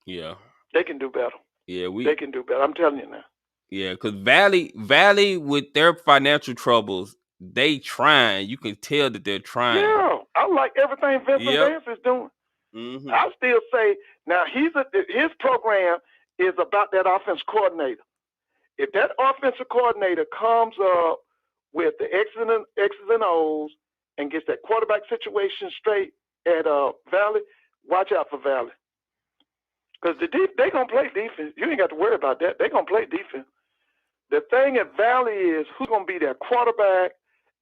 Yeah. They can do better. Yeah, they can do better. I'm telling you now. Yeah, because Valley with their financial troubles, they trying. You can tell that they're trying. Yeah, I like everything Vincent Vance is doing. Mm-hmm. I still say now his program is about that offense coordinator. If that offensive coordinator comes up with the X's and O's and gets that quarterback situation straight at Valley, watch out for Valley. Because they're going to play defense. You ain't got to worry about that. They're going to play defense. The thing at Valley is who's going to be their quarterback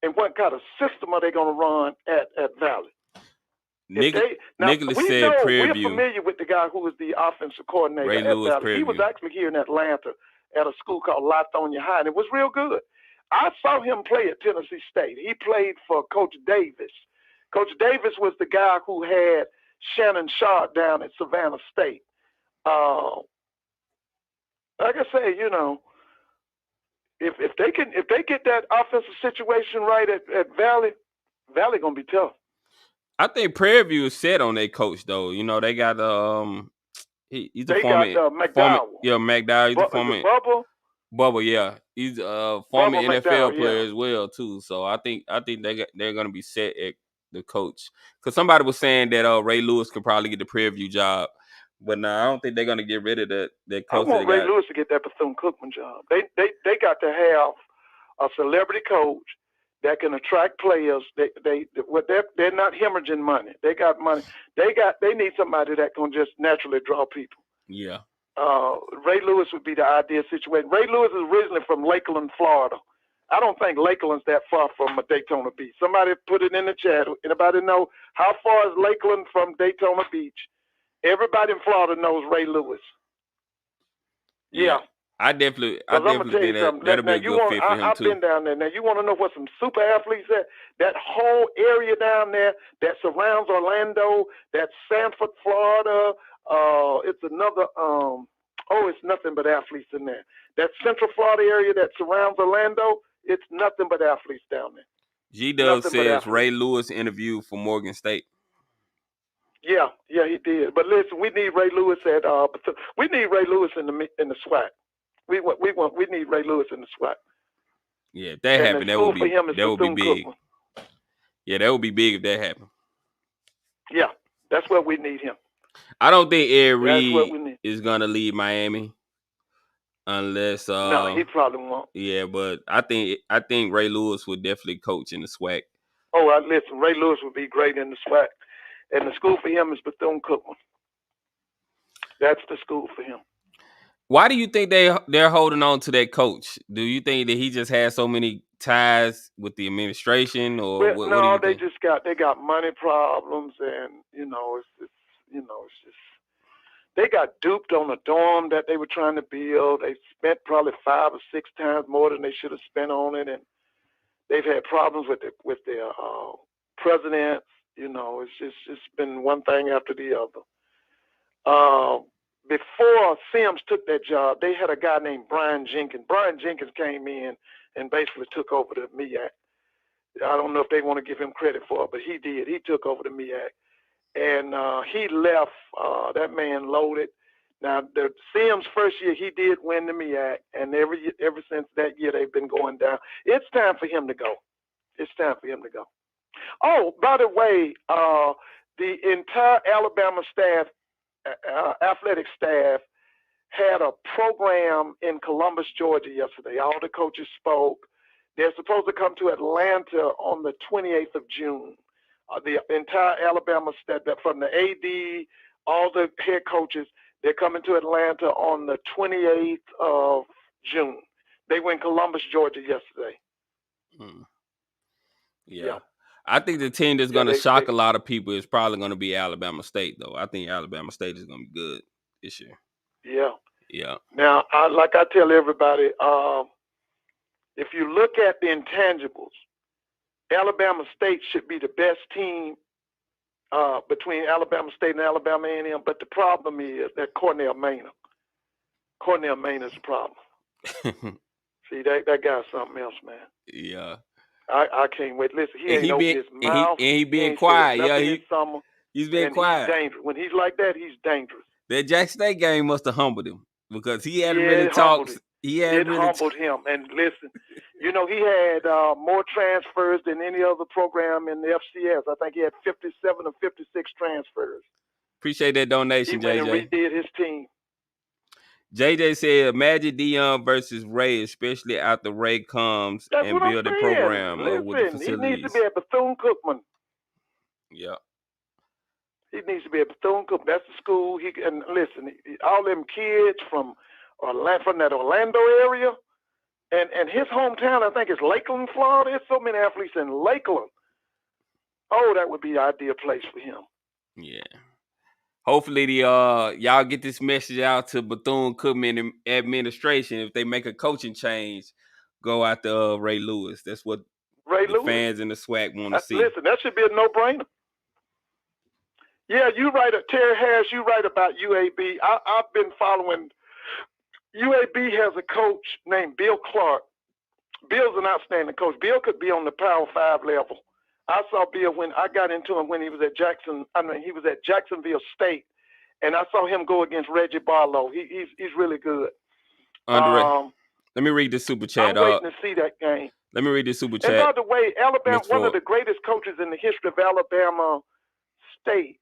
and what kind of system are they going to run at Valley. Nicholas said Prairie View. We're familiar with the guy who was the offensive coordinator Ray at Lewis, Valley. He was actually here in Atlanta at a school called Lithonia High, and it was real good. I saw him play at Tennessee State. He played for Coach Davis. Coach Davis was the guy who had Shannon Sharp down at Savannah State. Like I say, you know, if they get that offensive situation right at Valley gonna be tough. I think Prairie View is set on their coach though. You know, they got he's a former McDowell. McDowell. He's a former Bubba, yeah. He's a former Bubba NFL McDowell, player as well too. So I think they're gonna be set at the coach. Because somebody was saying that Ray Lewis could probably get the Prairie View job. But no, I don't think they're gonna get rid of that coach. I want Ray Lewis to get that Bethune-Cookman job. They got to have a celebrity coach that can attract players. They're not hemorrhaging money. They got money. They need somebody that can just naturally draw people. Yeah. Ray Lewis would be the ideal situation. Ray Lewis is originally from Lakeland, Florida. I don't think Lakeland's that far from Daytona Beach. Somebody put it in the chat. Anybody know how far is Lakeland from Daytona Beach? Everybody in Florida knows Ray Lewis. Yeah. I definitely think that'll be a good fit for him I've too. been down there. Now you want to know what some super athletes at? That whole area down there that surrounds Orlando, that Sanford, Florida. It's another. It's nothing but athletes in there. That Central Florida area that surrounds Orlando, it's nothing but athletes down there. G-Dub says Ray Lewis interviewed for Morgan State. Yeah, he did. But listen, we need Ray Lewis we need Ray Lewis in the SWAC. We need Ray Lewis in the SWAC. Yeah, if that happened, that would be big. Yeah, that would be big if that happened. Yeah, that's where we need him. I don't think Ed Reed is gonna leave Miami unless no, he probably won't. Yeah, but I think Ray Lewis would definitely coach in the SWAC. Oh, listen, Ray Lewis would be great in the SWAC. And the school for him is Bethune-Cookman. That's the school for him. Why do you think they're holding on to that coach? Do you think that he just has so many ties with the administration, or what do you think? They got money problems, and it's just they got duped on a dorm that they were trying to build. They spent probably 5 or 6 times more than they should have spent on it, and they've had problems with their presidents. It's just been one thing after the other. Before Sims took that job, they had a guy named Brian Jenkins. Brian Jenkins came in and basically took over the MEAC. I don't know if they want to give him credit for it, but he did. He took over the MEAC. And he left. That man loaded. Now, the Sims' first year, he did win the MEAC, and ever since that year, they've been going down. It's time for him to go. Oh, by the way, the entire Alabama staff, athletic staff, had a program in Columbus, Georgia yesterday. All the coaches spoke. They're supposed to come to Atlanta on the 28th of June. The entire Alabama staff, from the AD, all the head coaches, they're coming to Atlanta on the 28th of June. They were in Columbus, Georgia yesterday. Yeah. I think the team that's going to shock a lot of people is probably going to be Alabama State, though. I think Alabama State is going to be good this year. Yeah. Now, like I tell everybody, if you look at the intangibles, Alabama State should be the best team between Alabama State and Alabama A&M. But the problem is that Cornell Maynard is the problem. See, that guy's something else, man. Yeah. I can't wait. Listen, he ain't open his mouth. He being quiet. Yeah, he's being quiet. He's dangerous. When he's like that, he's dangerous. That Jackson State game must have humbled him because he hadn't really talked. It humbled him. And listen, he had more transfers than any other program in the FCS. I think he had 57 or 56 transfers. Appreciate that donation, JJ. He redid his team. JJ said, imagine Dion versus Ray, especially after Ray comes That's and what I'm build a saying. program with the Listen, he needs to facilities. be at Bethune-Cookman. Yeah. He needs to be at Bethune-Cookman. That's the school. And listen, all them kids from that Orlando area, and his hometown, I think, is Lakeland, Florida. There's so many athletes in Lakeland. Oh, that would be the ideal place for him. Yeah. Hopefully y'all get this message out to Bethune-Cookman administration. If they make a coaching change, go out to Ray Lewis. That's what the fans in the SWAC want to see. Listen, that should be a no-brainer. Yeah, you right. Terry Harris, you right about UAB. I've been following. UAB has a coach named Bill Clark. Bill's an outstanding coach. Bill could be on the Power 5 level. I saw Bill when I got into him when he was at he was at Jacksonville State, and I saw him go against Reggie Barlow. He's really good. Let me read the super chat. I'm waiting to see that game. Let me read the super chat. And by the way, Alabama, one of the greatest coaches in the history of Alabama State.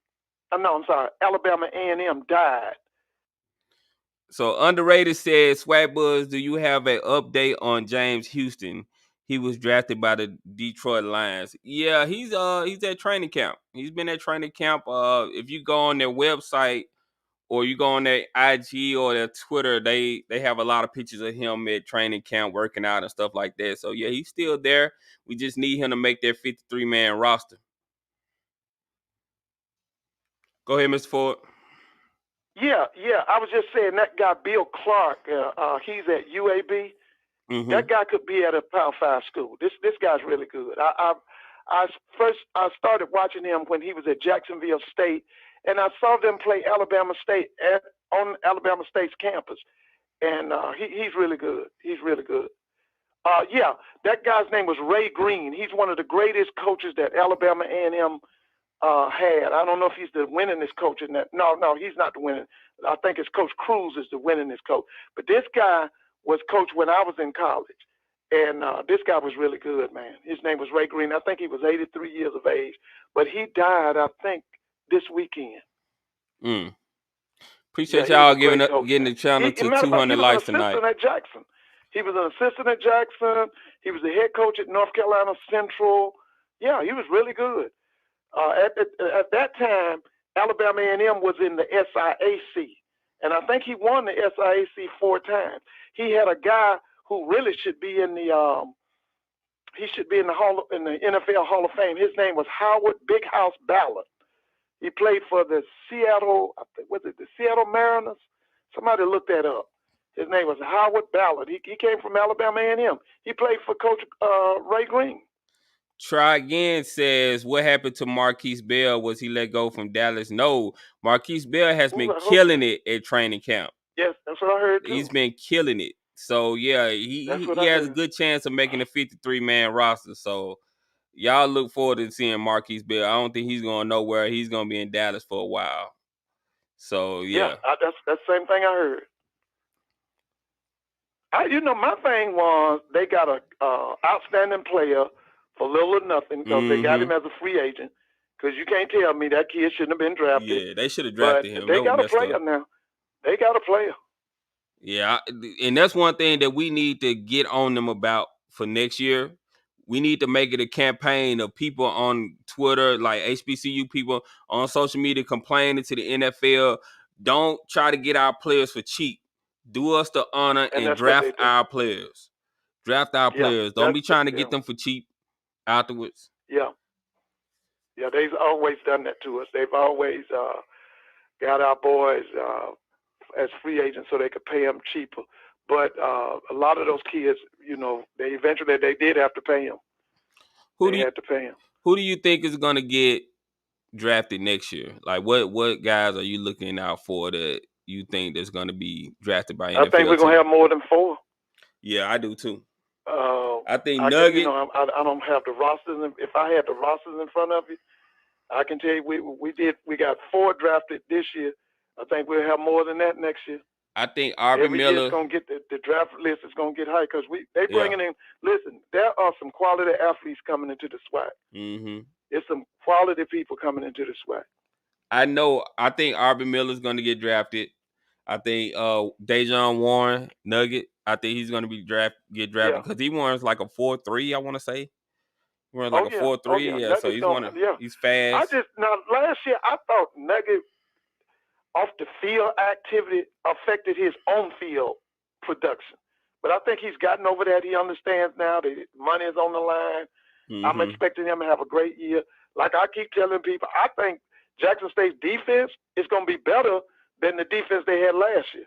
Alabama A&M died. So Underrated said, Swag Buzz, do you have an update on James Houston? He was drafted by the Detroit Lions. Yeah, he's at training camp. He's been at training camp. If you go on their website or you go on their IG or their Twitter, they have a lot of pictures of him at training camp working out and stuff like that. So yeah, he's still there. We just need him to make their 53-man roster. Go ahead, Mr. Ford. Yeah. I was just saying that guy, Bill Clark, he's at UAB. Mm-hmm. That guy could be at a Power 5 school. This guy's really good. I started watching him when he was at Jacksonville State, and I saw them play Alabama State on Alabama State's campus, and he's really good. He's really good. Yeah, that guy's name was Ray Green. He's one of the greatest coaches that Alabama A&M had. I don't know if he's the winningest coach in that. No, he's not the winning. I think it's Coach Cruz is the winningest coach. But this guy was coached when I was in college, and this guy was really good, man. His name was Ray Green. I think he was 83 years of age, but he died, I think, this weekend. Appreciate y'all getting the channel to 200 likes tonight. He was an assistant at Jackson. He was the head coach at North Carolina Central. Yeah, he was really good. At that time, Alabama A&M was in the SIAC, and I think he won the SIAC 4 times. He had a guy who really should be in the NFL Hall of Fame. His name was Howard Big House Ballard. He played for the Seattle Mariners? Somebody look that up. His name was Howard Ballard. He came from Alabama A&M. He played for Coach Ray Green. Try Again says, what happened to Marquise Bell? Was he let go from Dallas? No, Marquise Bell has been killing it at training camp. Yes, that's what I heard too. He's been killing it. So, yeah, he has a good chance of making a 53-man roster. So, y'all look forward to seeing Marquise Bell. I don't think he's going nowhere. He's going to be in Dallas for a while. So, yeah. That's the same thing I heard. My thing was they got a outstanding player for little or nothing because they got him as a free agent. Because you can't tell me that kid shouldn't have been drafted. Yeah, they should have drafted him. They got a player now. They got a player. Yeah, and that's one thing that we need to get on them about for next year. We need to make it a campaign of people on Twitter, like HBCU people on social media complaining to the NFL. Don't try to get our players for cheap. Do us the honor and draft our players. Draft our players. Don't be trying to get them for cheap afterwards. Yeah, they've always done that to us. They've always got our boys as free agents so they could pay them cheaper. But a lot of those kids, they eventually did have to pay them. Who do you think is going to get drafted next year? Like, what guys are you looking out for that you think that's going to be drafted by NFL? I think we're going to have more than 4. Yeah, I do too. I think Nugget. I don't have the rosters. If I had the rosters in front of you, I can tell you we got 4 drafted this year. I think we'll have more than that next year. I think Arby Miller is going to get the draft list is going to get high because they bringing in. Listen, there are some quality athletes coming into the SWAC. Mm-hmm. There's some quality people coming into the SWAC. I think Arby Miller is going to get drafted. I think Dejon Warren, Nugget. I think he's gonna get drafted because he runs like a 4.3. I want to say he runs like a 4.3. Yeah, so he's fast. Now last year I thought Nugget off the field activity affected his on field production, but I think he's gotten over that. He understands now that money is on the line. Mm-hmm. I'm expecting him to have a great year. Like I keep telling people, I think Jackson State's defense is going to be better than the defense they had last year.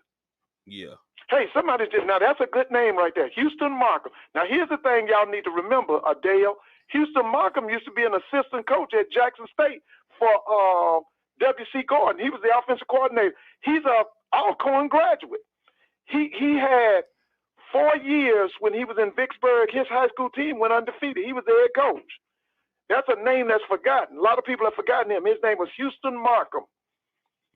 Yeah. Hey, now that's a good name right there, Houston Markham. Now here's the thing y'all need to remember, Adele. Houston Markham used to be an assistant coach at Jackson State for W.C. Gordon. He was the offensive coordinator. He's a Alcorn graduate. He had 4 years when he was in Vicksburg. His high school team went undefeated. He was the head coach. That's a name that's forgotten. A lot of people have forgotten him. His name was Houston Markham.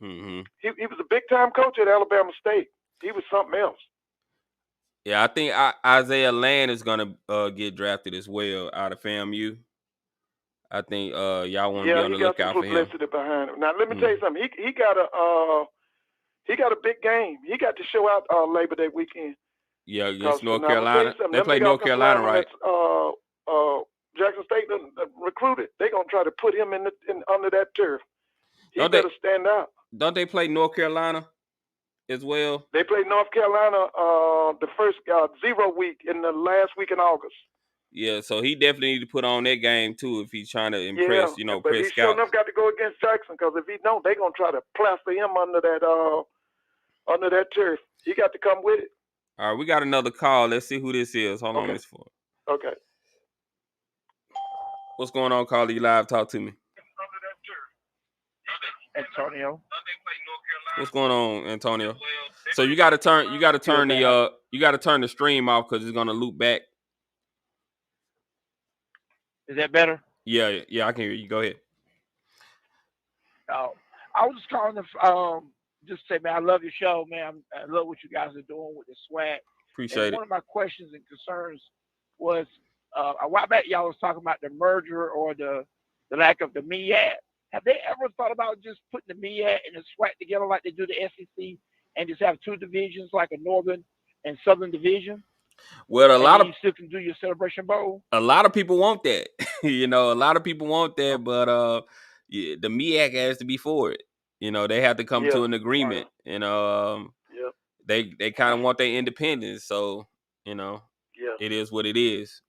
Mm-hmm. He was a big-time coach at Alabama State. He was something else. Yeah, I think Isaiah Land is going to get drafted as well out of FAMU. I think y'all want to be on the lookout for him. Yeah, he got some publicity behind him. Now, let me tell you something. He got a big game. He got to show out Labor Day weekend. Yeah, against North Carolina. They play North Carolina, right? Jackson State recruited. They're gonna try to put him in under that turf. He better stand out. Don't they play North Carolina as well? They play North Carolina the first 0 week in the last week in August. Yeah, so he definitely need to put on that game too if he's trying to impress, but press he scouts. sure enough got to go against Jackson because if he don't, they're gonna try to plaster him under that turf. He got to come with it. All right, we got another call. Let's see who this is. Hold on, Miss Ford. Okay. What's going on, caller? You live? Talk to me. Antonio. What's going on, Antonio? So you got to turn the stream off because it's gonna loop back. Is that better? Yeah, I can hear you. Go ahead. I was just calling to just say, man, I love your show, man. I love what you guys are doing with the SWAC. Appreciate it. One of my questions and concerns was a while back y'all was talking about the merger or the lack of the MEAC. Have they ever thought about just putting the MEAC and the SWAC together like they do the SEC and just have two divisions like a Northern and Southern division? Well, you still can do your Celebration Bowl. A lot of people want that. A lot of people want that, but the MEAC has to be for it. They have to come to an agreement. They kind of want their independence, so it is what it is.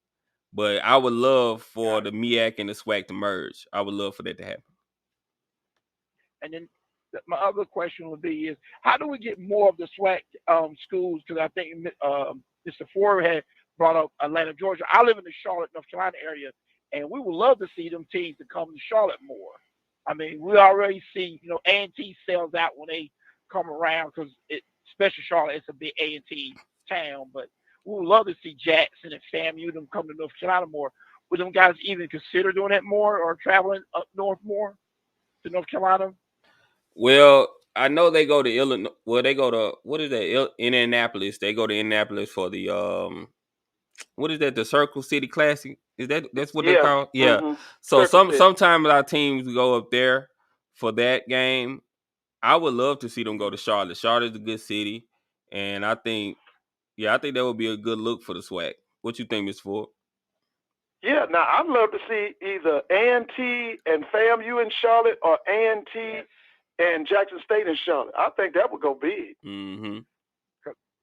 But I would love for the MEAC and the SWAC to merge. I would love for that to happen. And then my other question would be is how do we get more of the SWAC schools? Because I think Mr. Ford had brought up Atlanta, Georgia. I live in the Charlotte, North Carolina area, and we would love to see them teams to come to Charlotte more. I mean, we already see, A&T sells out when they come around because especially Charlotte, it's a big A&T town. But we would love to see Jackson and FAMU them come to North Carolina more. Would them guys even consider doing that more or traveling up north more to North Carolina? Well, I know they go to Illinois. Well, they go to what is that? Indianapolis. They go to Indianapolis for the what is that? The Circle City Classic. That's what they call? Yeah. Mm-hmm. So sometimes our teams go up there for that game. I would love to see them go to Charlotte. Charlotte's a good city, and I think that would be a good look for the SWAC. What you think, Ms. Ford? Yeah, now I'd love to see either A&T and FAMU in Charlotte or A&T and Jackson State in Charlotte. I think that would go big. Mm-hmm.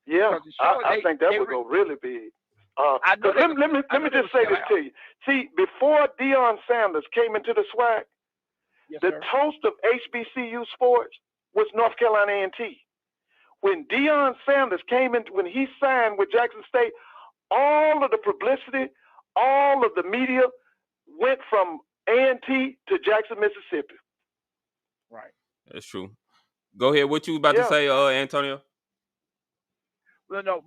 Yeah, I think that would go really big. Let me just say this to you. See, before Deion Sanders came into the SWAC, the toast of HBCU sports was North Carolina A&T. When Deion Sanders when he signed with Jackson State, all of the publicity, all of the media went from A&T to Jackson, Mississippi. Right. That's true. Go ahead. What you about to say, Antonio? Well, no,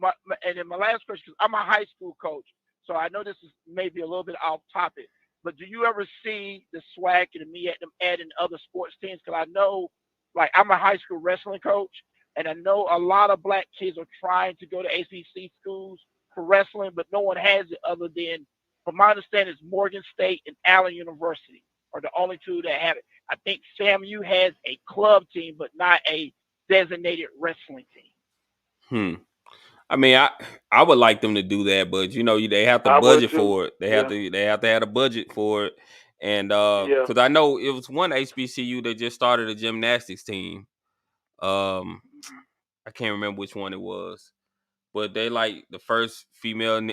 and then my last question, I'm a high school coach, so I know this is maybe a little bit off topic, but do you ever see the SWAC and me at them adding other sports teams? Because I know, like, I'm a high school wrestling coach, and I know a lot of black kids are trying to go to ACC schools for wrestling, but no one has it other than, from my understanding, it's Morgan State and Allen University are the only two that have it. I think FAMU has a club team, but not a designated wrestling team. I mean, I would like them to do that, but they have to budget for it. They have to have a budget for it, and because I know it was one HBCU that just started a gymnastics team. I can't remember which one it was, but they like the first female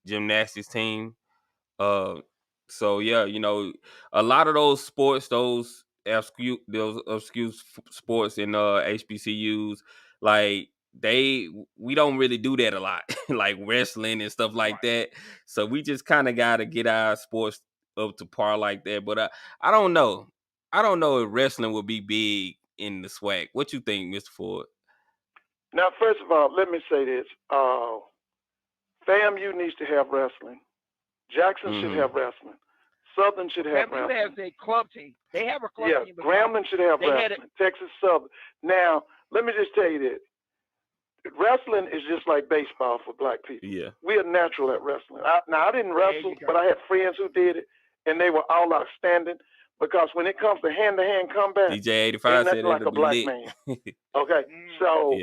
gymnastics team. So yeah, a lot of those sports, those obscure sports in HBCUs, like we don't really do that a lot, like wrestling and stuff like that. So we just kind of got to get our sports up to par like that. But I don't know. I don't know if wrestling will be big in the SWAC. What you think, Mr. Ford? Now, first of all, let me say this. FAMU needs to have wrestling. Jackson should have wrestling. Southern should have wrestling. FAMU has a club team. They have a club team. Yeah, Grambling should have wrestling. Texas Southern. Now, let me just tell you this. Wrestling is just like baseball for black people. Yeah. We are natural at wrestling. I didn't wrestle, but I had friends who did it, and they were all outstanding. Because when it comes to hand-to-hand combat, DJ 85 said like a black man. Okay, so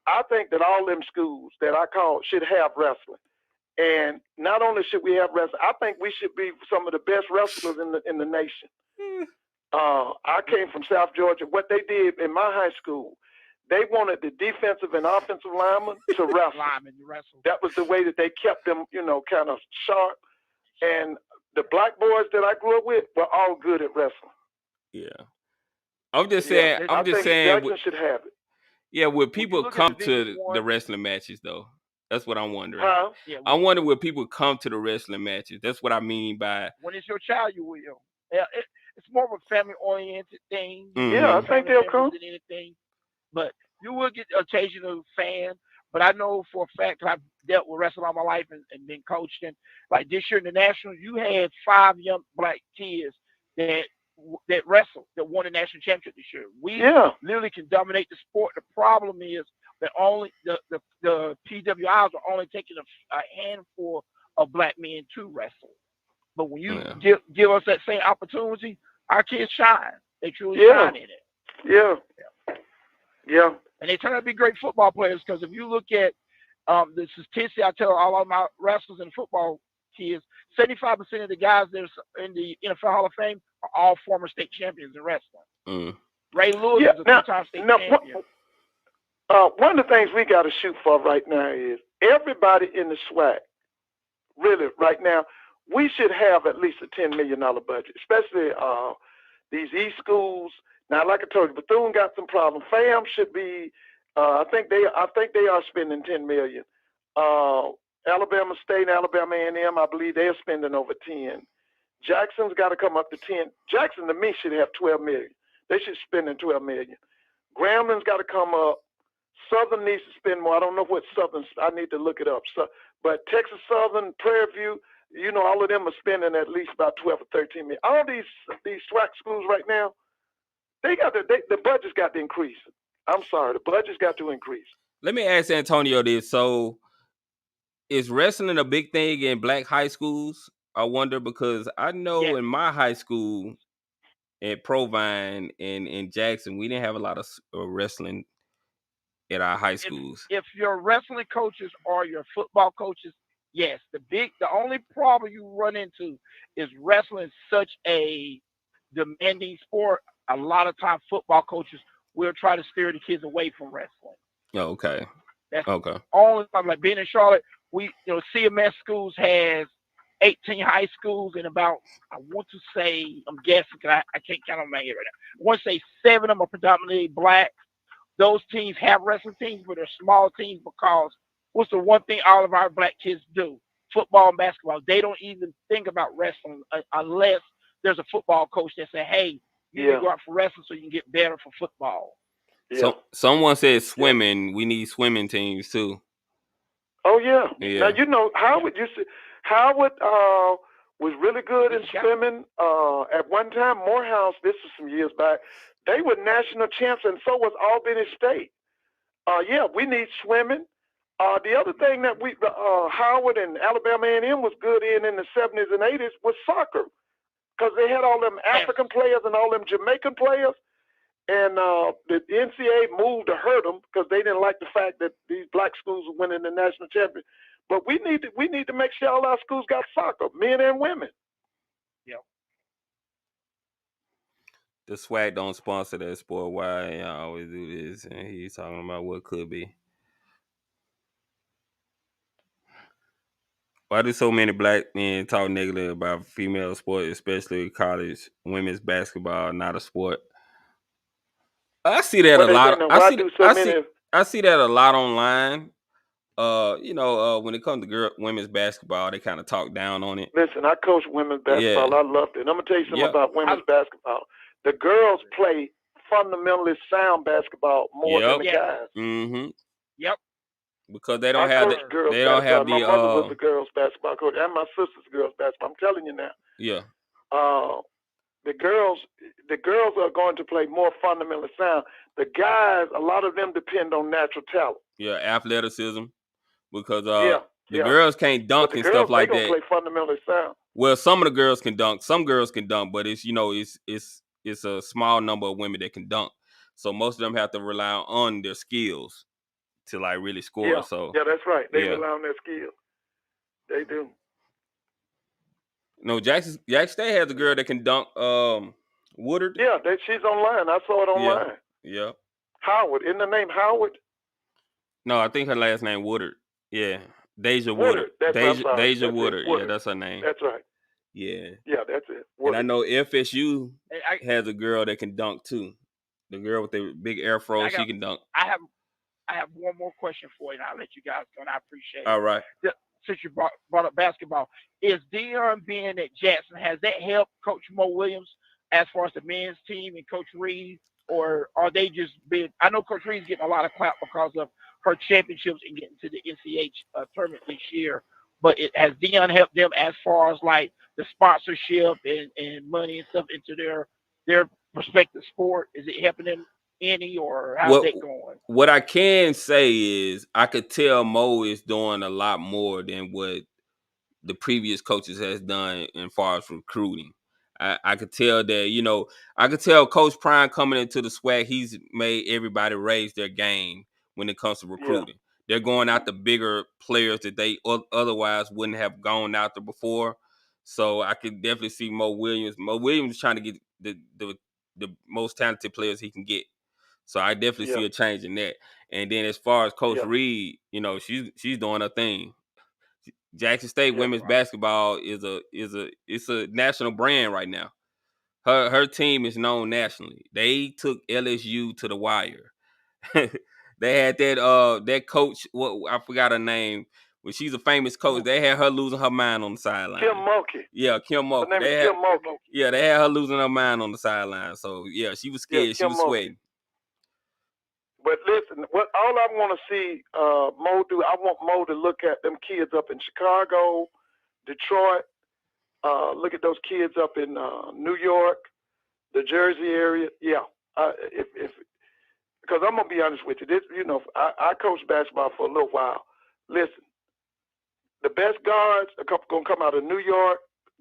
I think that all them schools that I call should have wrestling. And not only should we have wrestling, I think we should be some of the best wrestlers in the nation. I came from South Georgia. What they did in my high school, they wanted the defensive and offensive linemen to wrestle. That was the way that they kept them, kind of sharp. And the black boys that I grew up with were all good at wrestling. Yeah. I'm just saying. I'm just saying. Jackson should have it. Yeah, will people come to the wrestling matches though? That's what I'm wondering. Huh? I wonder will people come to the wrestling matches. That's what I mean by when it's your child, you will. Yeah, it's more of a family-oriented thing. Yeah, I think they'll come. Anything, but you will get occasional fan. But I know for a fact, I've dealt with wrestling all my life and been coached. And like this year in the Nationals, you had 5 young black kids that wrestled, that won the national championship this year. We literally can dominate the sport. The problem is that only the PWIs are only taking a handful of black men to wrestle. But when you give us that same opportunity, our kids shine. They truly shine in it. Yeah. And they turn out to be great football players because if you look at the statistic, I tell all of my wrestlers and football kids, 75% of the guys that are in the NFL Hall of Fame are all former state champions in wrestling. Ray Lewis is a 2-time state champion. One of the things we got to shoot for right now is everybody in the SWAC, really right now, we should have at least a $10 million budget, especially these East schools. Now, like I told you, Bethune got some problems. FAM should be, I think they are spending $10 million. Alabama State and Alabama A&M, I believe they're spending over 10. Jackson's got to come up to 10. Jackson, to me, should have $12 million. They should spend $12 million. Grambling's got to come up. Southern needs to spend more. I don't know what Southern. I need to look it up. So, but Texas Southern, Prairie View, all of them are spending at least about 12 or 13 million. All these SWAC schools right now, the budget's got to increase. I'm sorry, the budget's got to increase. Let me ask Antonio this. So, is wrestling a big thing in black high schools? I wonder because I know in my high school at Provine and in Jackson, we didn't have a lot of wrestling at our high schools. If your wrestling coaches are your football coaches, yes. The only problem you run into is wrestling is such a demanding sport. A lot of times football coaches will try to steer the kids away from wrestling. Oh, okay. That's only time. Like being in Charlotte, CMS schools has 18 high schools and about, I want to say, I'm guessing, because I can't count on my head right now. I want to say 7 of them are predominantly black. Those teams have wrestling teams, but they're small teams because what's the one thing all of our black kids do? Football and basketball. They don't even think about wrestling unless there's a football coach that says, hey, you need to go out for wrestling so you can get better for football. Yeah. So someone said swimming. We need swimming teams too. Oh yeah. Now Howard was really good in swimming. At one time, Morehouse, this was some years back, they were national champs, and so was Albany State. We need swimming. The other thing that Howard and Alabama A&M was good in the 70s and 80s was soccer, because they had all them African players and all them Jamaican players. And the NCAA moved to hurt them because they didn't like the fact that these black schools were winning the national championship. But we need to make sure all our schools got soccer, men and women. Yep. The SWAC don't sponsor that sport. Why y'all always do this? And he's talking about what could be. Why do so many black men talk negatively about female sports, especially college women's basketball, not a sport? I see that a lot. I see that a lot online. When it comes to women's basketball, they kind of talk down on it. Listen, I coach women's basketball. Yeah. I loved it. And I'm gonna tell you something about women's basketball. The girls play fundamentally sound basketball more than the guys. Mm-hmm. Yep. Because they don't have my mother was a girls basketball coach, and my sister's a girls basketball. I'm telling you now. Yeah. The girls are going to play more fundamentally sound. The guys, a lot of them depend on natural talent. Yeah, athleticism. Because the girls can't dunk and stuff like that. They gonna play fundamentally sound. Well, some of the girls can dunk. Some girls can dunk, but it's a small number of women that can dunk. So most of them have to rely on their skills to like really score. Yeah, so that's right. They rely on their skills. They do. No, Jackson State has a girl that can dunk. Woodard. Yeah, she's online. I saw it online. Yeah. Howard. Isn't the name Howard? No, I think her last name Woodard. Yeah, Deja Woodard. Deja Woodard. Yeah, that's her name. That's right. Yeah. Yeah, that's it. Woodard. And I know FSU has a girl that can dunk too. The girl with the big afro, she can dunk. I have one more question for you, and I'll let you guys go. And I appreciate it. All right. Since you brought up basketball, is Dion being at Jackson, has that helped Coach Mo Williams as far as the men's team and Coach Reed, or are they just been? I know Coach Reed's getting a lot of clap because of her championships and getting to the NCAA tournament this year, but has Dion helped them as far as like the sponsorship and money and stuff into their respective sport? Is it helping them any, or how's that going? What I can say is I could tell Mo is doing a lot more than what the previous coaches has done in far as recruiting. I could tell that, I could tell Coach Prime coming into the SWAC, he's made everybody raise their game when it comes to recruiting. Yeah. They're going after bigger players that they otherwise wouldn't have gone after before. So I could definitely see Mo Williams. Mo Williams is trying to get the most talented players he can get. So I definitely see a change in that. And then as far as Coach Reed, she's doing her thing. Jackson State women's basketball is a national brand right now. Her team is known nationally. They took LSU to the wire. They had that coach. What I forgot her name. Well, she's a famous coach. They had her losing her mind on the sideline. Kim Mulkey. Yeah, Kim Mulkey. Her name is Kim Mulkey. Yeah, they had her losing her mind on the sideline. So yeah, she was scared. She was sweating. But listen, all I want to see Mo do, I want Mo to look at them kids up in Chicago, Detroit. Look at those kids up in New York, the Jersey area. Yeah, because I'm gonna be honest with you. This, I coached basketball for a little while. Listen, the best guards are gonna come out of New York,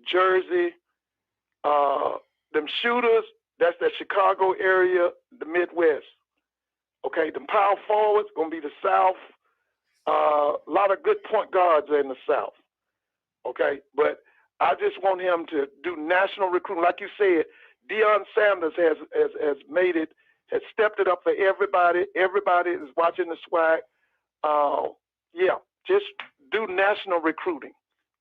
Jersey. Them shooters, that's that Chicago area, the Midwest. Okay, the power forwards gonna be the South. A lot of good point guards are in the South. Okay, but I just want him to do national recruiting, like you said. Deion Sanders has made it, has stepped it up for everybody. Everybody is watching the SWAC. Just do national recruiting.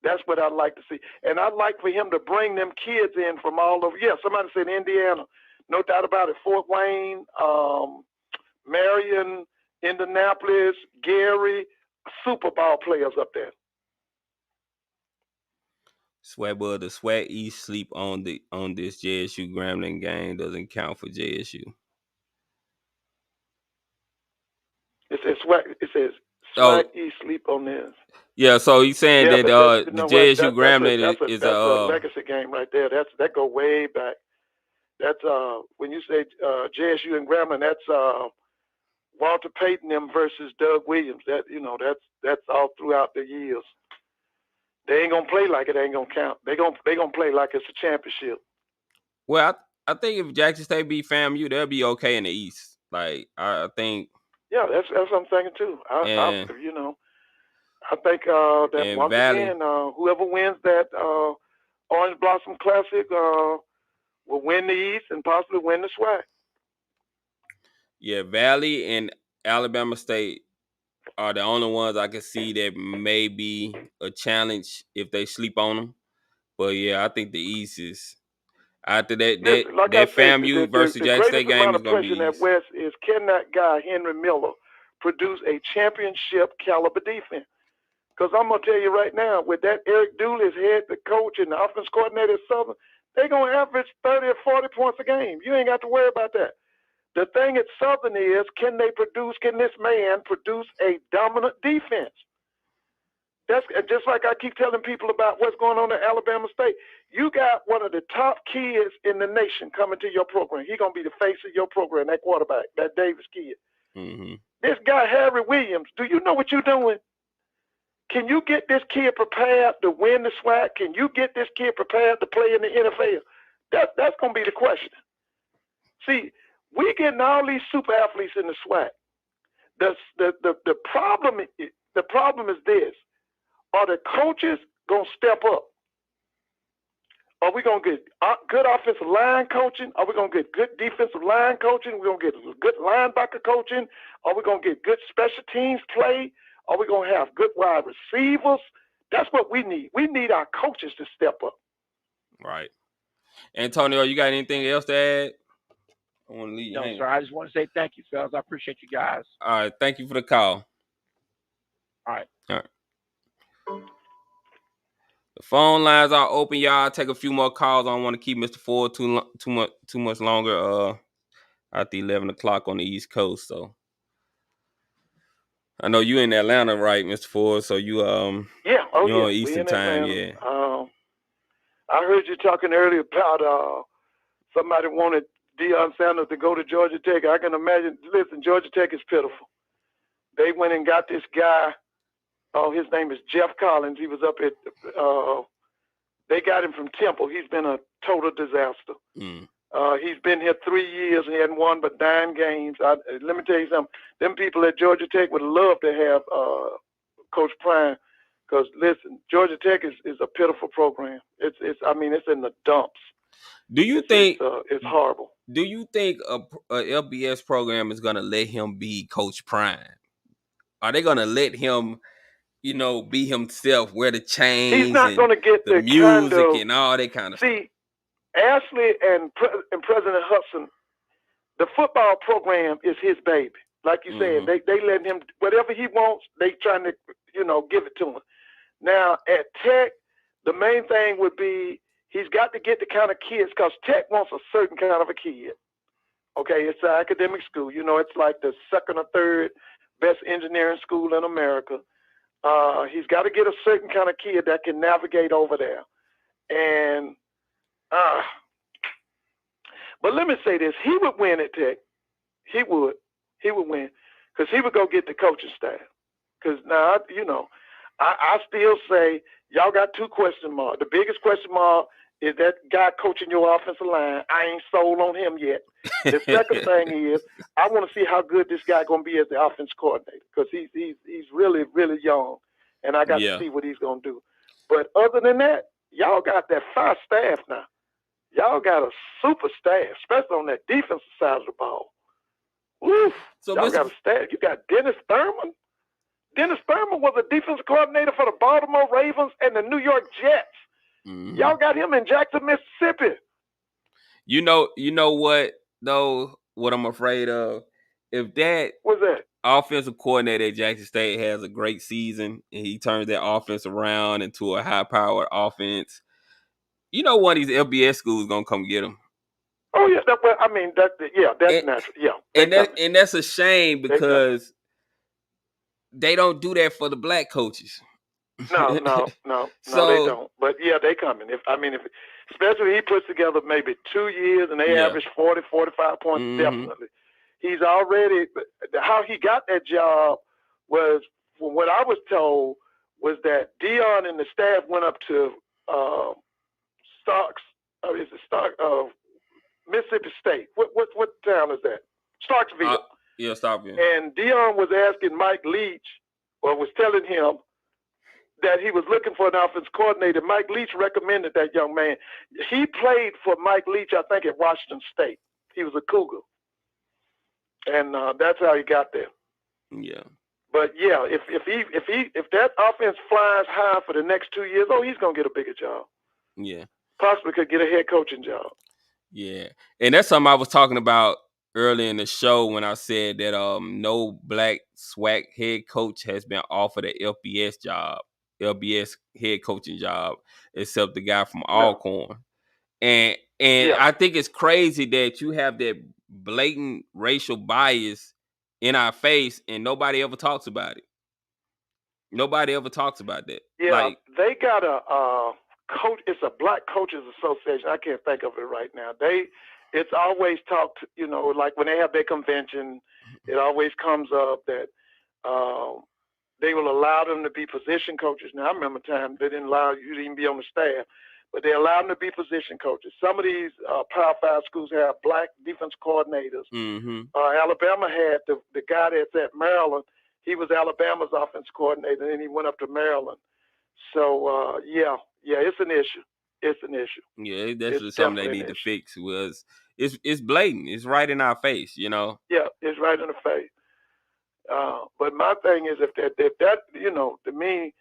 That's what I'd like to see, and I'd like for him to bring them kids in from all over. Yeah, somebody said Indiana, no doubt about it. Fort Wayne. Marion, Indianapolis, Gary, Super Bowl players up there. SWAC, the SWAC East sleep on this JSU Grambling game doesn't count for JSU. It says SWAC East sleep on this. Yeah, so he's saying that the JSU Grambling is a legacy game right there. That go way back. That's when you say JSU and Grambling, that's Walter Payton them versus Doug Williams. That's all throughout the years. They ain't gonna play like it ain't gonna count. They gonna play like it's a championship. Well, I think if Jackson State beat FAMU, they'll be okay in the East. Like I think. Yeah, that's what I'm thinking too. I think that and once Valley. again, whoever wins that Orange Blossom Classic will win the East and possibly win the SWAC. Yeah, Valley and Alabama State are the only ones I can see that may be a challenge if they sleep on them. But yeah, I think the East is after that FAMU versus Jackson State game is going to be the greatest amount of pressure in that West is, can that guy Henry Miller produce a championship caliber defense? Because I'm gonna tell you right now, with that Eric Dooley as head the coach and the offense coordinator at Southern, they're gonna average 30 or 40 points a game. You ain't got to worry about that. The thing at Southern is, can this man produce a dominant defense? That's just like I keep telling people about what's going on at Alabama State. You got one of the top kids in the nation coming to your program. He's going to be the face of your program, that quarterback, that Davis kid. Mm-hmm. This guy, Harry Williams, do you know what you're doing? Can you get this kid prepared to win the SWAC? Can you get this kid prepared to play in the NFL? That's going to be the question. See, we're getting all these super athletes in the SWAC. The problem is this. Are the coaches going to step up? Are we going to get good offensive line coaching? Are we going to get good defensive line coaching? We're going to get good linebacker coaching? Are we going to get good special teams play? Are we going to have good wide receivers? That's what we need. We need our coaches to step up. Right. Antonio, you got anything else to add? I want to leave you. No, sir. I just want to say thank you, fellas. I appreciate you guys. All right. Thank you for the call. All right. The phone lines are open, y'all. I'll take a few more calls. I don't want to keep Mr. Ford too much longer. After 11 o'clock on the East Coast. So I know you in Atlanta, right, Mr. Ford? So you on Eastern time, yeah. I heard you talking earlier about somebody wanted Deion Sanders to go to Georgia Tech. I can imagine. Listen, Georgia Tech is pitiful. They went and got this guy. Oh, his name is Jeff Collins. He was up at. They got him from Temple. He's been a total disaster. Mm. He's been here 3 years and he hadn't won but 9 games. Let me tell you something. Them people at Georgia Tech would love to have Coach Prime, because listen, Georgia Tech is a pitiful program. It's in the dumps. Do you think it's horrible? Do you think a LBS program is gonna let him be Coach Prime? Are they gonna let him, be himself, wear the chains? He's not gonna get the music and all that kind of stuff. See, Ashley and President Hudson, the football program is his baby. Like you said, they let him, whatever he wants, they trying to, give it to him. Now, at Tech, the main thing would be he's got to get the kind of kids, because Tech wants a certain kind of a kid. Okay, it's an academic school. It's like the second or third best engineering school in America. He's got to get a certain kind of kid that can navigate over there. And but let me say this: he would win at Tech. He would win, because he would go get the coaching staff. Because now, I still say y'all got 2 question marks. The biggest question mark is that guy coaching your offensive line. I ain't sold on him yet. The second thing is I want to see how good this guy gonna be as the offense coordinator, because he's really, really young, and I got to see what he's gonna do. But other than that, y'all got that 5 staff now. Y'all got a super staff, especially on that defensive side of the ball. Woo! So y'all got a staff. You got Dennis Thurman. Dennis Thurman was a defensive coordinator for the Baltimore Ravens and the New York Jets. Mm-hmm. Y'all got him in Jackson, Mississippi. You know what, though? What I'm afraid of? If that offensive coordinator at Jackson State has a great season and he turns that offense around into a high-powered offense, one of these LBS schools is gonna come get him. Oh yeah, that's natural. Yeah, and that's a shame, because they don't do that for the black coaches. No, they don't. But yeah, they coming. If especially he puts together maybe 2 years and they average 40, 45 points, definitely. He's already, how he got that job was, from what I was told, was that Deion and the staff went up to Mississippi State. What town is that? Starkville. Yeah, Starkville. And Dion was asking Mike Leach, or was telling him that he was looking for an offensive coordinator. Mike Leach recommended that young man. He played for Mike Leach, I think, at Washington State. He was a Cougar, and that's how he got there. Yeah. But yeah, if that offense flies high for the next 2 years, he's gonna get a bigger job. Yeah. Possibly could get a head coaching job. Yeah, and that's something I was talking about earlier in the show when I said that no black SWAC head coach has been offered an LBS head coaching job, except the guy from Alcorn. And I think it's crazy that you have that blatant racial bias in our face and nobody ever talks about it. Nobody ever talks about that. Yeah, they got a coach. It's a Black Coaches Association. I can't think of it right now. It's always talked, like when they have their convention, it always comes up that they will allow them to be position coaches. Now, I remember times they didn't allow you to even be on the staff, but they allowed them to be position coaches. Some of these Power 5 schools have black defense coordinators. Mm-hmm. Alabama had the guy that's at Maryland. He was Alabama's offense coordinator, and then he went up to Maryland. So, yeah, it's an issue. It's an issue. Yeah, that's something they need to fix. It's blatant. It's right in our face, Yeah, it's right in the face. But my thing is, if that, to me,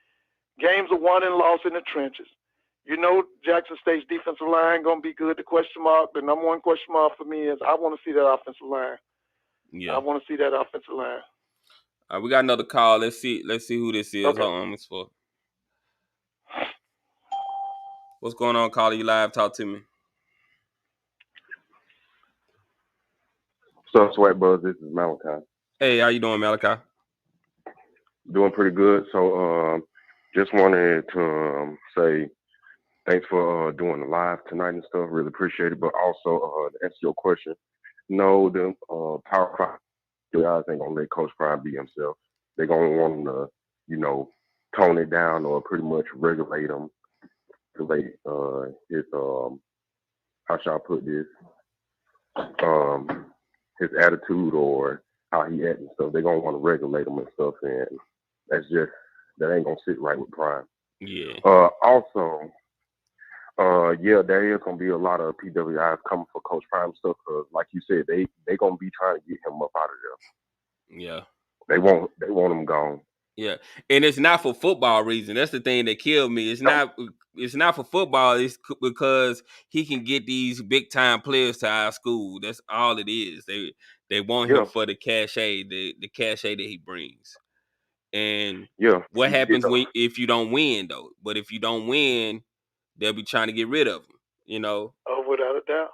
games are won and lost in the trenches. Jackson State's defensive line gonna be good. The number one question mark for me is I want to see that offensive line. Yeah, I want to see that offensive line. We got another call. Let's see who this is. Okay. Hold on, it's for. What's going on, caller? You live? Talk to me. What's up, Sweat Buzz? This is Malachi. Hey, how you doing, Malachi? Doing pretty good. So, just wanted to say thanks for doing the live tonight and stuff. Really appreciate it. But also, to answer your question, no, the Power 5 guys ain't gonna let Coach Prime be himself. They're gonna want him to, tone it down or pretty much regulate him. His how shall I put this? His attitude or how he acts and stuff. They're gonna want to regulate him and stuff, and that ain't gonna sit right with Prime. Yeah. Also, there is gonna be a lot of PWIs coming for Coach Prime stuff because, like you said, they gonna be trying to get him up out of there. Yeah. They want him gone. Yeah, and it's not for football reason. That's the thing that killed me. It's not for football. It's because he can get these big time players to our school. That's all it is. They want him for the cachet, the cachet that he brings. And what happens if you don't win though? But if you don't win, they'll be trying to get rid of him. Oh, without a doubt.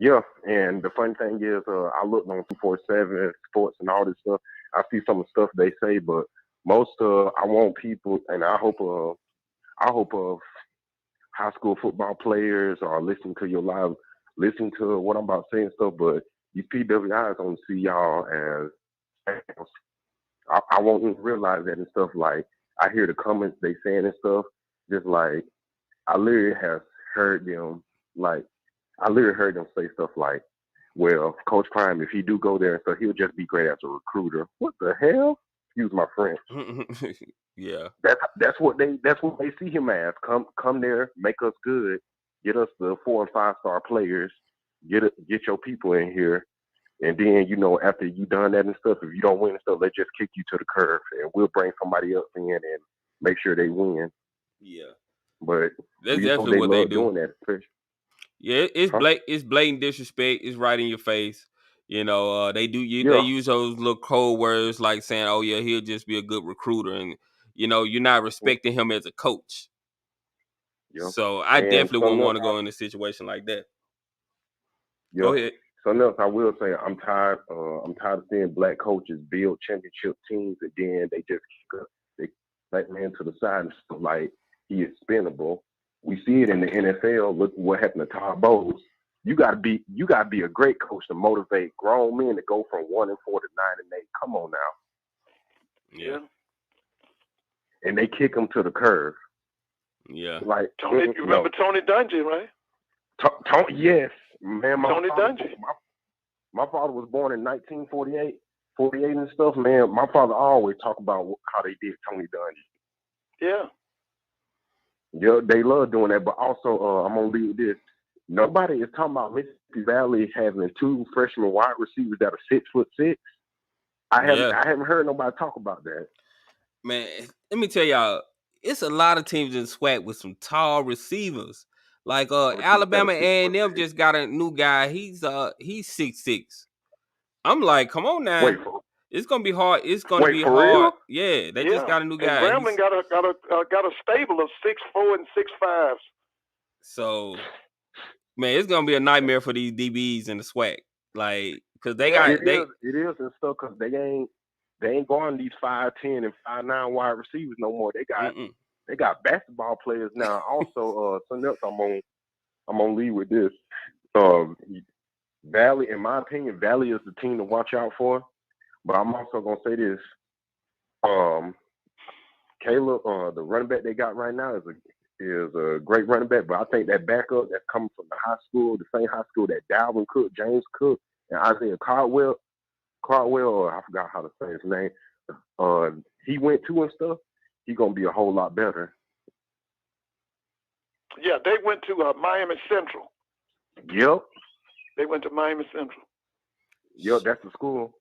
Yeah. And the funny thing is, I looked on 247 Sports and all this stuff. I see some of the stuff they say, but most I want people, and I hope of high school football players are listening to your live, listening to what I'm about to say and stuff. But these PWIs don't see y'all as I want them to realize that and stuff. Like I hear the comments they saying and stuff. Just like I literally have heard them say stuff like, "Well, Coach Prime, if he do go there and stuff, he'll just be great as a recruiter." What the hell? Excuse my French. Yeah. That's what they see him as. Come there, make us good, get us the 4 and 5 star players, get your people in here, and then after you done that and stuff, if you don't win and stuff, they just kick you to the curb, and we'll bring somebody else in and make sure they win. Yeah. But that's definitely what they do. Doing that, yeah, it's blatant disrespect. It's right in your face. They use those little code words like saying, "Oh yeah, he'll just be a good recruiter," and you're not respecting him as a coach. Yeah. So I definitely wouldn't want to go in a situation like that. Yeah. Go ahead. Something else I will say, I'm tired of seeing black coaches build championship teams and then they just kick black man to the side and stuff like he is spinnable. We see it in the NFL. Look what happened to Todd Bowles. You gotta be a great coach to motivate grown men to go from 1-4 to 9-8. Come on now. Yeah. And they kick them to the curve. Yeah. Like Tony, you remember Tony Dungy, right? Yes. Man, Tony Dungy. My father was born in 1948, 48 and stuff. Man, my father always talk about how they did Tony Dungy. Yeah. Yeah, they love doing that. But also, I'm gonna leave with this. Nobody is talking about Mississippi Valley having 2 freshman wide receivers that are 6'6". I haven't heard nobody talk about that. Man, let me tell y'all, it's a lot of teams in SWAC with some tall receivers. Like Alabama A&M just got a new guy. He's 6'6". I'm like, come on now. It's gonna be hard. It's gonna be hard. Real? Yeah, they just got a new guy. And Grambling got a stable of 6'4" and 6'5". So, man, it's gonna be a nightmare for these DBs in the SWAC. Like, cause it is and stuff. Cause they ain't going these 5'10" and 5'9" wide receivers no more. They got basketball players now. Also, something else I'm gonna leave with this. Valley, in my opinion, Valley is the team to watch out for. But I'm also gonna say this: Caleb, the running back they got right now is a great running back. But I think that backup that's coming from the same high school that Dalvin Cook, James Cook, and Isaiah Caldwell, or I forgot how to say his name. He went to and stuff. He's gonna be a whole lot better. Yeah, they went to Miami Central. Yep. They went to Miami Central. Yep, that's the school.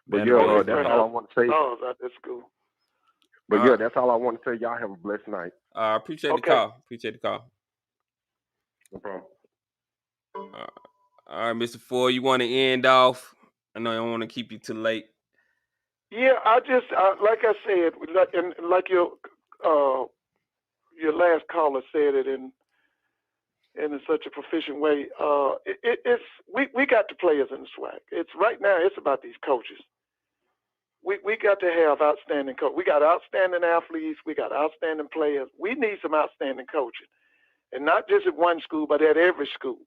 But that's all I want to say. Oh, that's school. But that's all I want to say. Y'all have a blessed night. I appreciate the call. No problem. All right, Mr. Ford, you want to end off? I know I don't want to keep you too late. Yeah, I just like I said, and like your last caller said it in such a proficient way. We got the players in the SWAC. It's right now. It's about these coaches. We got to have outstanding coaches. We got outstanding athletes. We got outstanding players. We need some outstanding coaching, and not just at one school, but at every school.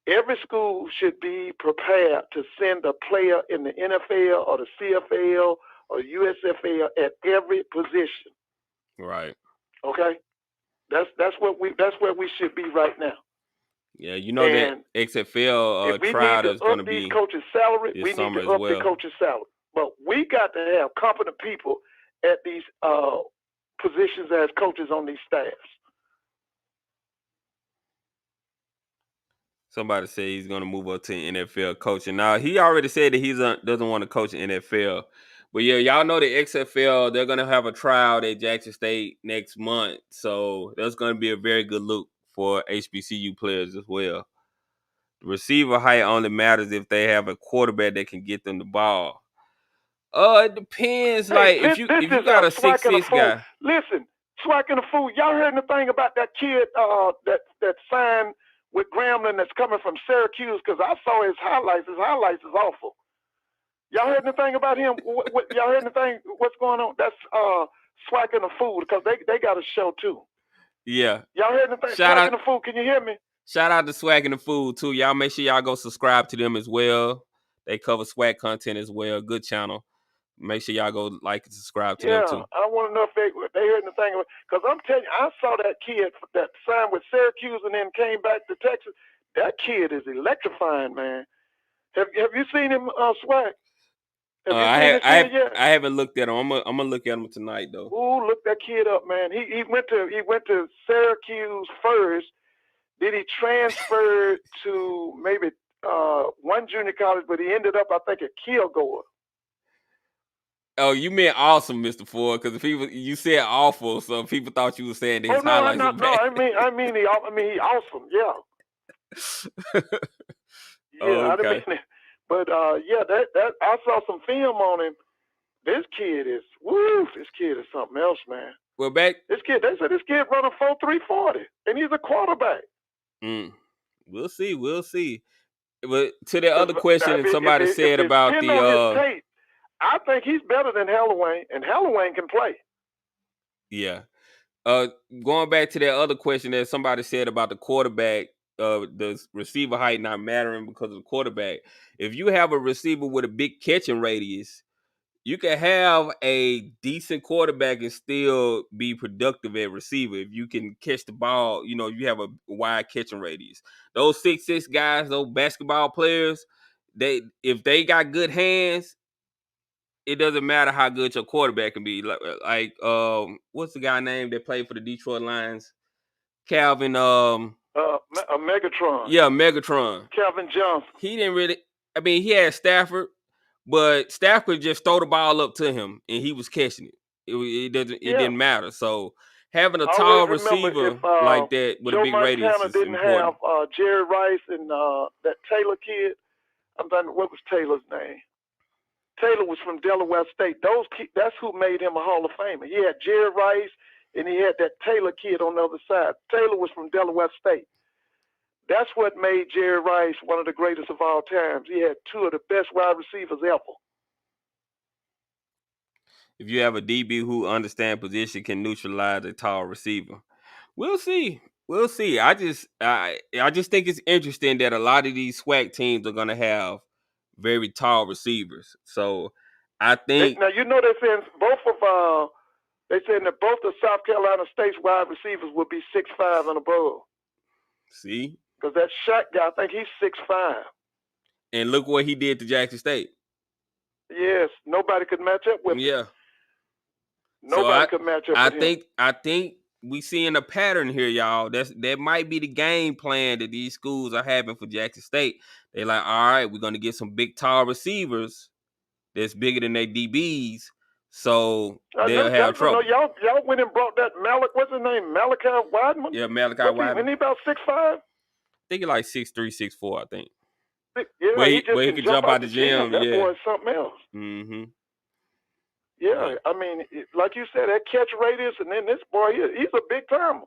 Every school should be prepared to send a player in the NFL or the CFL or USFL at every position. Right. Okay. That's where we should be right now. Yeah, you know that XFL trial is going to be these coaches' salary. We need to up the coaches' salary, but we got to have competent people at these positions as coaches on these staffs. Somebody said he's going to move up to NFL coaching. Now, he already said that he doesn't want to coach in NFL. But, yeah, y'all know the XFL, they're going to have a trial at Jackson State next month. So, that's going to be a very good look for HBCU players as well. The receiver height only matters if they have a quarterback that can get them the ball. It depends. Like, if you got a 6'6" guy. Listen, SWAC and a fool. Y'all heard anything about that kid that signed with Grambling that's coming from Syracuse? Because I saw his highlights. His highlights is awful. Y'all heard anything about him? Y'all heard anything? What's going on? That's SWAC and a fool, because they got a show too. Yeah. Y'all heard anything? SWAC and a fool. Can you hear me? Shout out to SWAC and the fool too. Y'all make sure y'all go subscribe to them as well. They cover SWAC content as well. Good channel. Make sure y'all go like and subscribe to them too. I want to know if they heard anything, because I'm telling you, I saw that kid that signed with Syracuse and then came back to Texas. That kid is electrifying, man. Have you seen him, SWAC? I haven't looked at him. I'm gonna look at him tonight though. Ooh, look that kid up, man. He went to Syracuse first. Then he transferred to maybe one junior college, but he ended up, I think, at Kilgore. Oh, you meant awesome, Mr. Ford, because you said awful, so people thought you were saying that his highlights were bad. No, I mean he awesome, yeah. Yeah, I didn't mean it. But that I saw some film on him. This kid is something else, man. Well, they said this kid running 4.340, and he's a quarterback. We'll see. But to the other question, somebody said about the his tape, I think he's better than Halloween, and Halloween can play. Yeah. Going back to that other question that somebody said about the quarterback, the receiver height not mattering because of the quarterback. If you have a receiver with a big catching radius, you can have a decent quarterback and still be productive at receiver if you can catch the ball. You know, you have a wide catching radius. Those 6'6" guys, those basketball players, if they got good hands, it doesn't matter how good your quarterback can be. Like what's the guy name that played for the Detroit Lions? Calvin. Megatron. Yeah, Megatron. Calvin Johnson. He didn't really. I mean, he had Stafford, but Stafford just throw the ball up to him and he was catching it. It didn't matter. So having a tall receiver like that with Joe a big radius Montana is didn't important. have Jerry Rice and that Taylor kid. I'm thinking, what was Taylor's name? Taylor was from Delaware State. That's who made him a Hall of Famer. He had Jerry Rice and he had that Taylor kid on the other side. Taylor was from Delaware State. That's what made Jerry Rice one of the greatest of all times. He had two of the best wide receivers ever. If you have a DB who understands position, can neutralize a tall receiver. We'll see. We'll see. I just think it's interesting that a lot of these SWAC teams are gonna have very tall receivers. So I think now you know they're saying that both the South Carolina State's wide receivers will be 6'5" and above. See? Because that Shaq guy, I think he's 6'5". And look what he did to Jackson State. Yes, nobody could match up with him. Yeah. Nobody could match up with him. I think we seeing a pattern here, y'all. That might be the game plan that these schools are having for Jackson State. They're like, all right, we're gonna get some big tall receivers that's bigger than their DBs, so they'll have trouble. Y'all went and brought that what's his name? Malachi Wideman? Yeah, Malachi Wideman. Isn't he about 6'5"? I think he's like 6'3", 6'4", I think. Yeah, where he can jump out the gym. That yeah. boy's something else. Mm-hmm. Yeah, I mean, like you said, that catch radius, and then this boy, he's a big timer.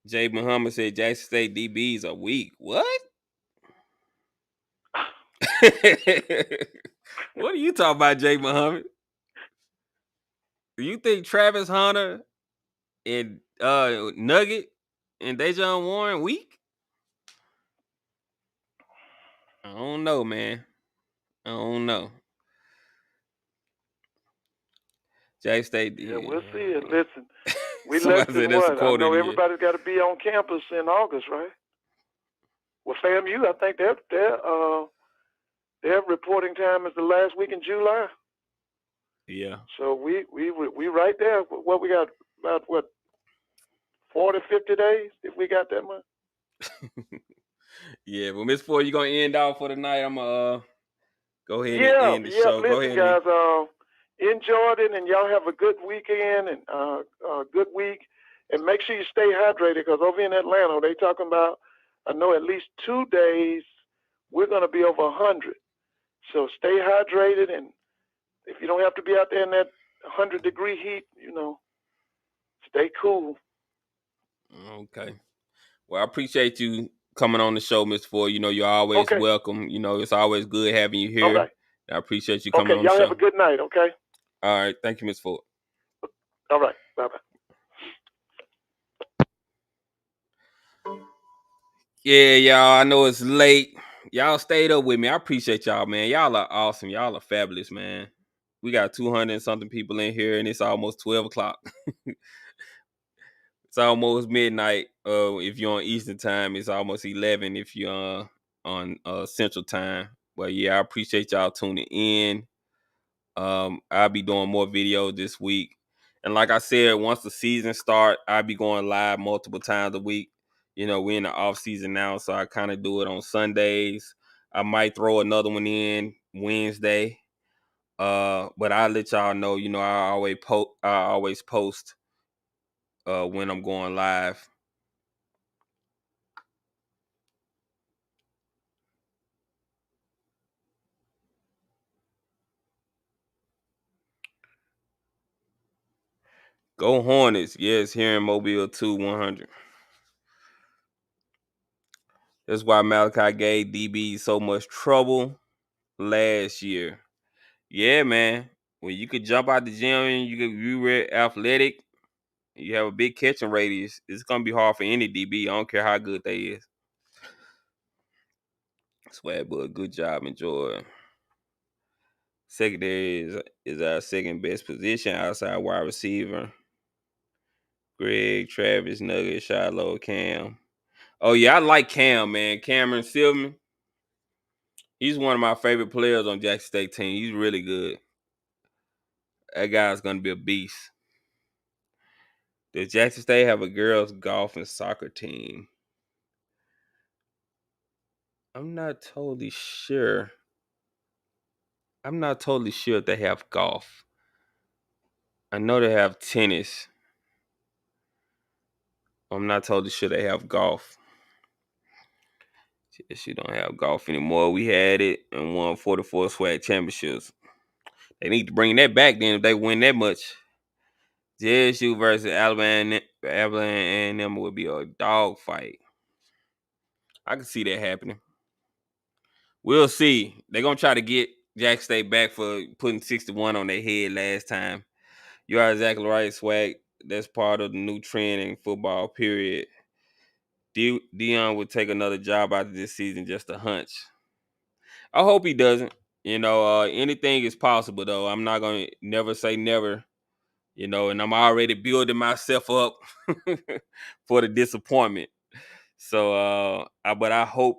Jay Muhammad said Jackson State DBs are weak. What? What are you talking about, Jay Muhammad? Do you think Travis Hunter and Nugget and Dejon Warren weak? I don't know, man. I don't know. Jackson State. Yeah, we'll see it. Listen, we Somebody less than said that's a what? I quote know in everybody's got to be on campus in August, right? Well, FAMU, I think their reporting time is the last week in July. Yeah. So we right there. What we got about 40, 50 days if we got that much. Yeah, well, Miss Ford, you gonna end off for the night? I'm gonna go ahead and end the show. Listen, go ahead, guys. Enjoyed it, and y'all have a good weekend and a good week. And make sure you stay hydrated, because over in Atlanta, they talking about, I know at least 2 days we're gonna be over 100. So stay hydrated, and if you don't have to be out there in that 100-degree heat, stay cool. Okay. Well, I appreciate you coming on the show, Mr. Ford. You're always welcome. It's always good having you here. Okay. I appreciate you coming on the show. show. Y'all have a good night, okay? All right. Thank you, Mr. Ford. All right. Bye-bye. Yeah, y'all. I know it's late. Y'all stayed up with me. I appreciate y'all, man. Y'all are awesome. Y'all are fabulous, man. We got 200 and something people in here, and it's almost 12 o'clock. It's almost midnight. If you're on Eastern time, it's almost 11 if you're on Central time. But yeah, I appreciate y'all tuning in. I'll be doing more videos this week. And like I said, once the season starts, I'll be going live multiple times a week. We're in the off season now, so I kind of do it on Sundays. I might throw another one in Wednesday. But I'll let y'all know, I always post when I'm going live. Go Hornets. Yes, here in Mobile 2-100. That's why Malachi gave DB so much trouble last year. Yeah, man. When you could jump out the gym and you were athletic, you have a big catching radius, it's gonna be hard for any DB. I don't care how good they is. Swag, but good job, enjoy. Secondary is our second best position outside wide receiver. Greg, Travis, Nugget, Shiloh, Cam. Oh yeah, I like Cam, man. Cameron Silverman. He's one of my favorite players on Jackson State team. He's really good. That guy's gonna be a beast. Does Jackson State have a girls golf and soccer team? I'm not totally sure. I'm not totally sure if they have golf. I know they have tennis. I'm not totally sure they have golf. She don't have golf anymore. We had it and won 44 SWAC championships. They need to bring that back then if they win that much. JSU versus Alabama and them would be a dog fight. I can see that happening. We'll see. They're going to try to get Jackson State back for putting 61 on their head last time. You are exactly right, SWAC. That's part of the new trend in football, period. Dion would take another job after this season, just a hunch. I hope he doesn't. Anything is possible, though. I'm not going to never say never, and I'm already building myself up for the disappointment. So, but I hope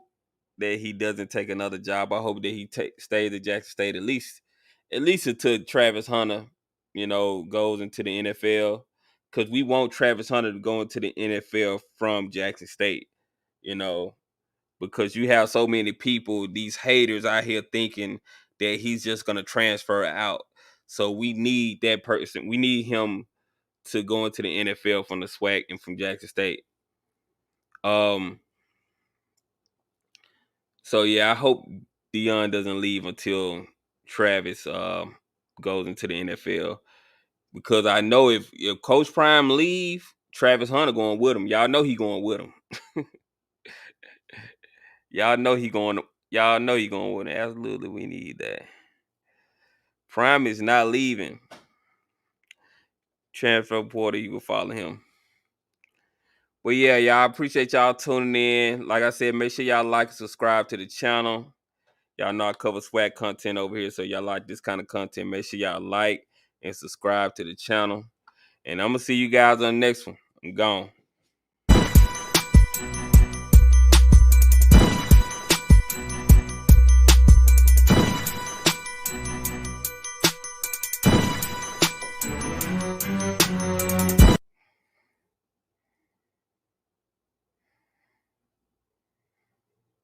that he doesn't take another job. I hope that he stays at Jackson State at least until Travis Hunter, goes into the NFL. Because we want Travis Hunter to go into the NFL from Jackson State, because you have so many people, these haters out here thinking that he's just going to transfer out. So we need that person. We need him to go into the NFL from the SWAC and from Jackson State. So yeah, I hope Dion doesn't leave until Travis goes into the NFL, because I know if Coach Prime leave, Travis Hunter going with him. Y'all know he going with him. Y'all know he going with him. Absolutely, we need that. Prime is not leaving. Transfer portal, you will follow him. But yeah, y'all, appreciate y'all tuning in. Like I said, make sure y'all like and subscribe to the channel. Y'all know I cover SWAC content over here, so y'all like this kind of content. Make sure y'all like and subscribe to the channel. And I'm going to see you guys on the next one. I'm gone.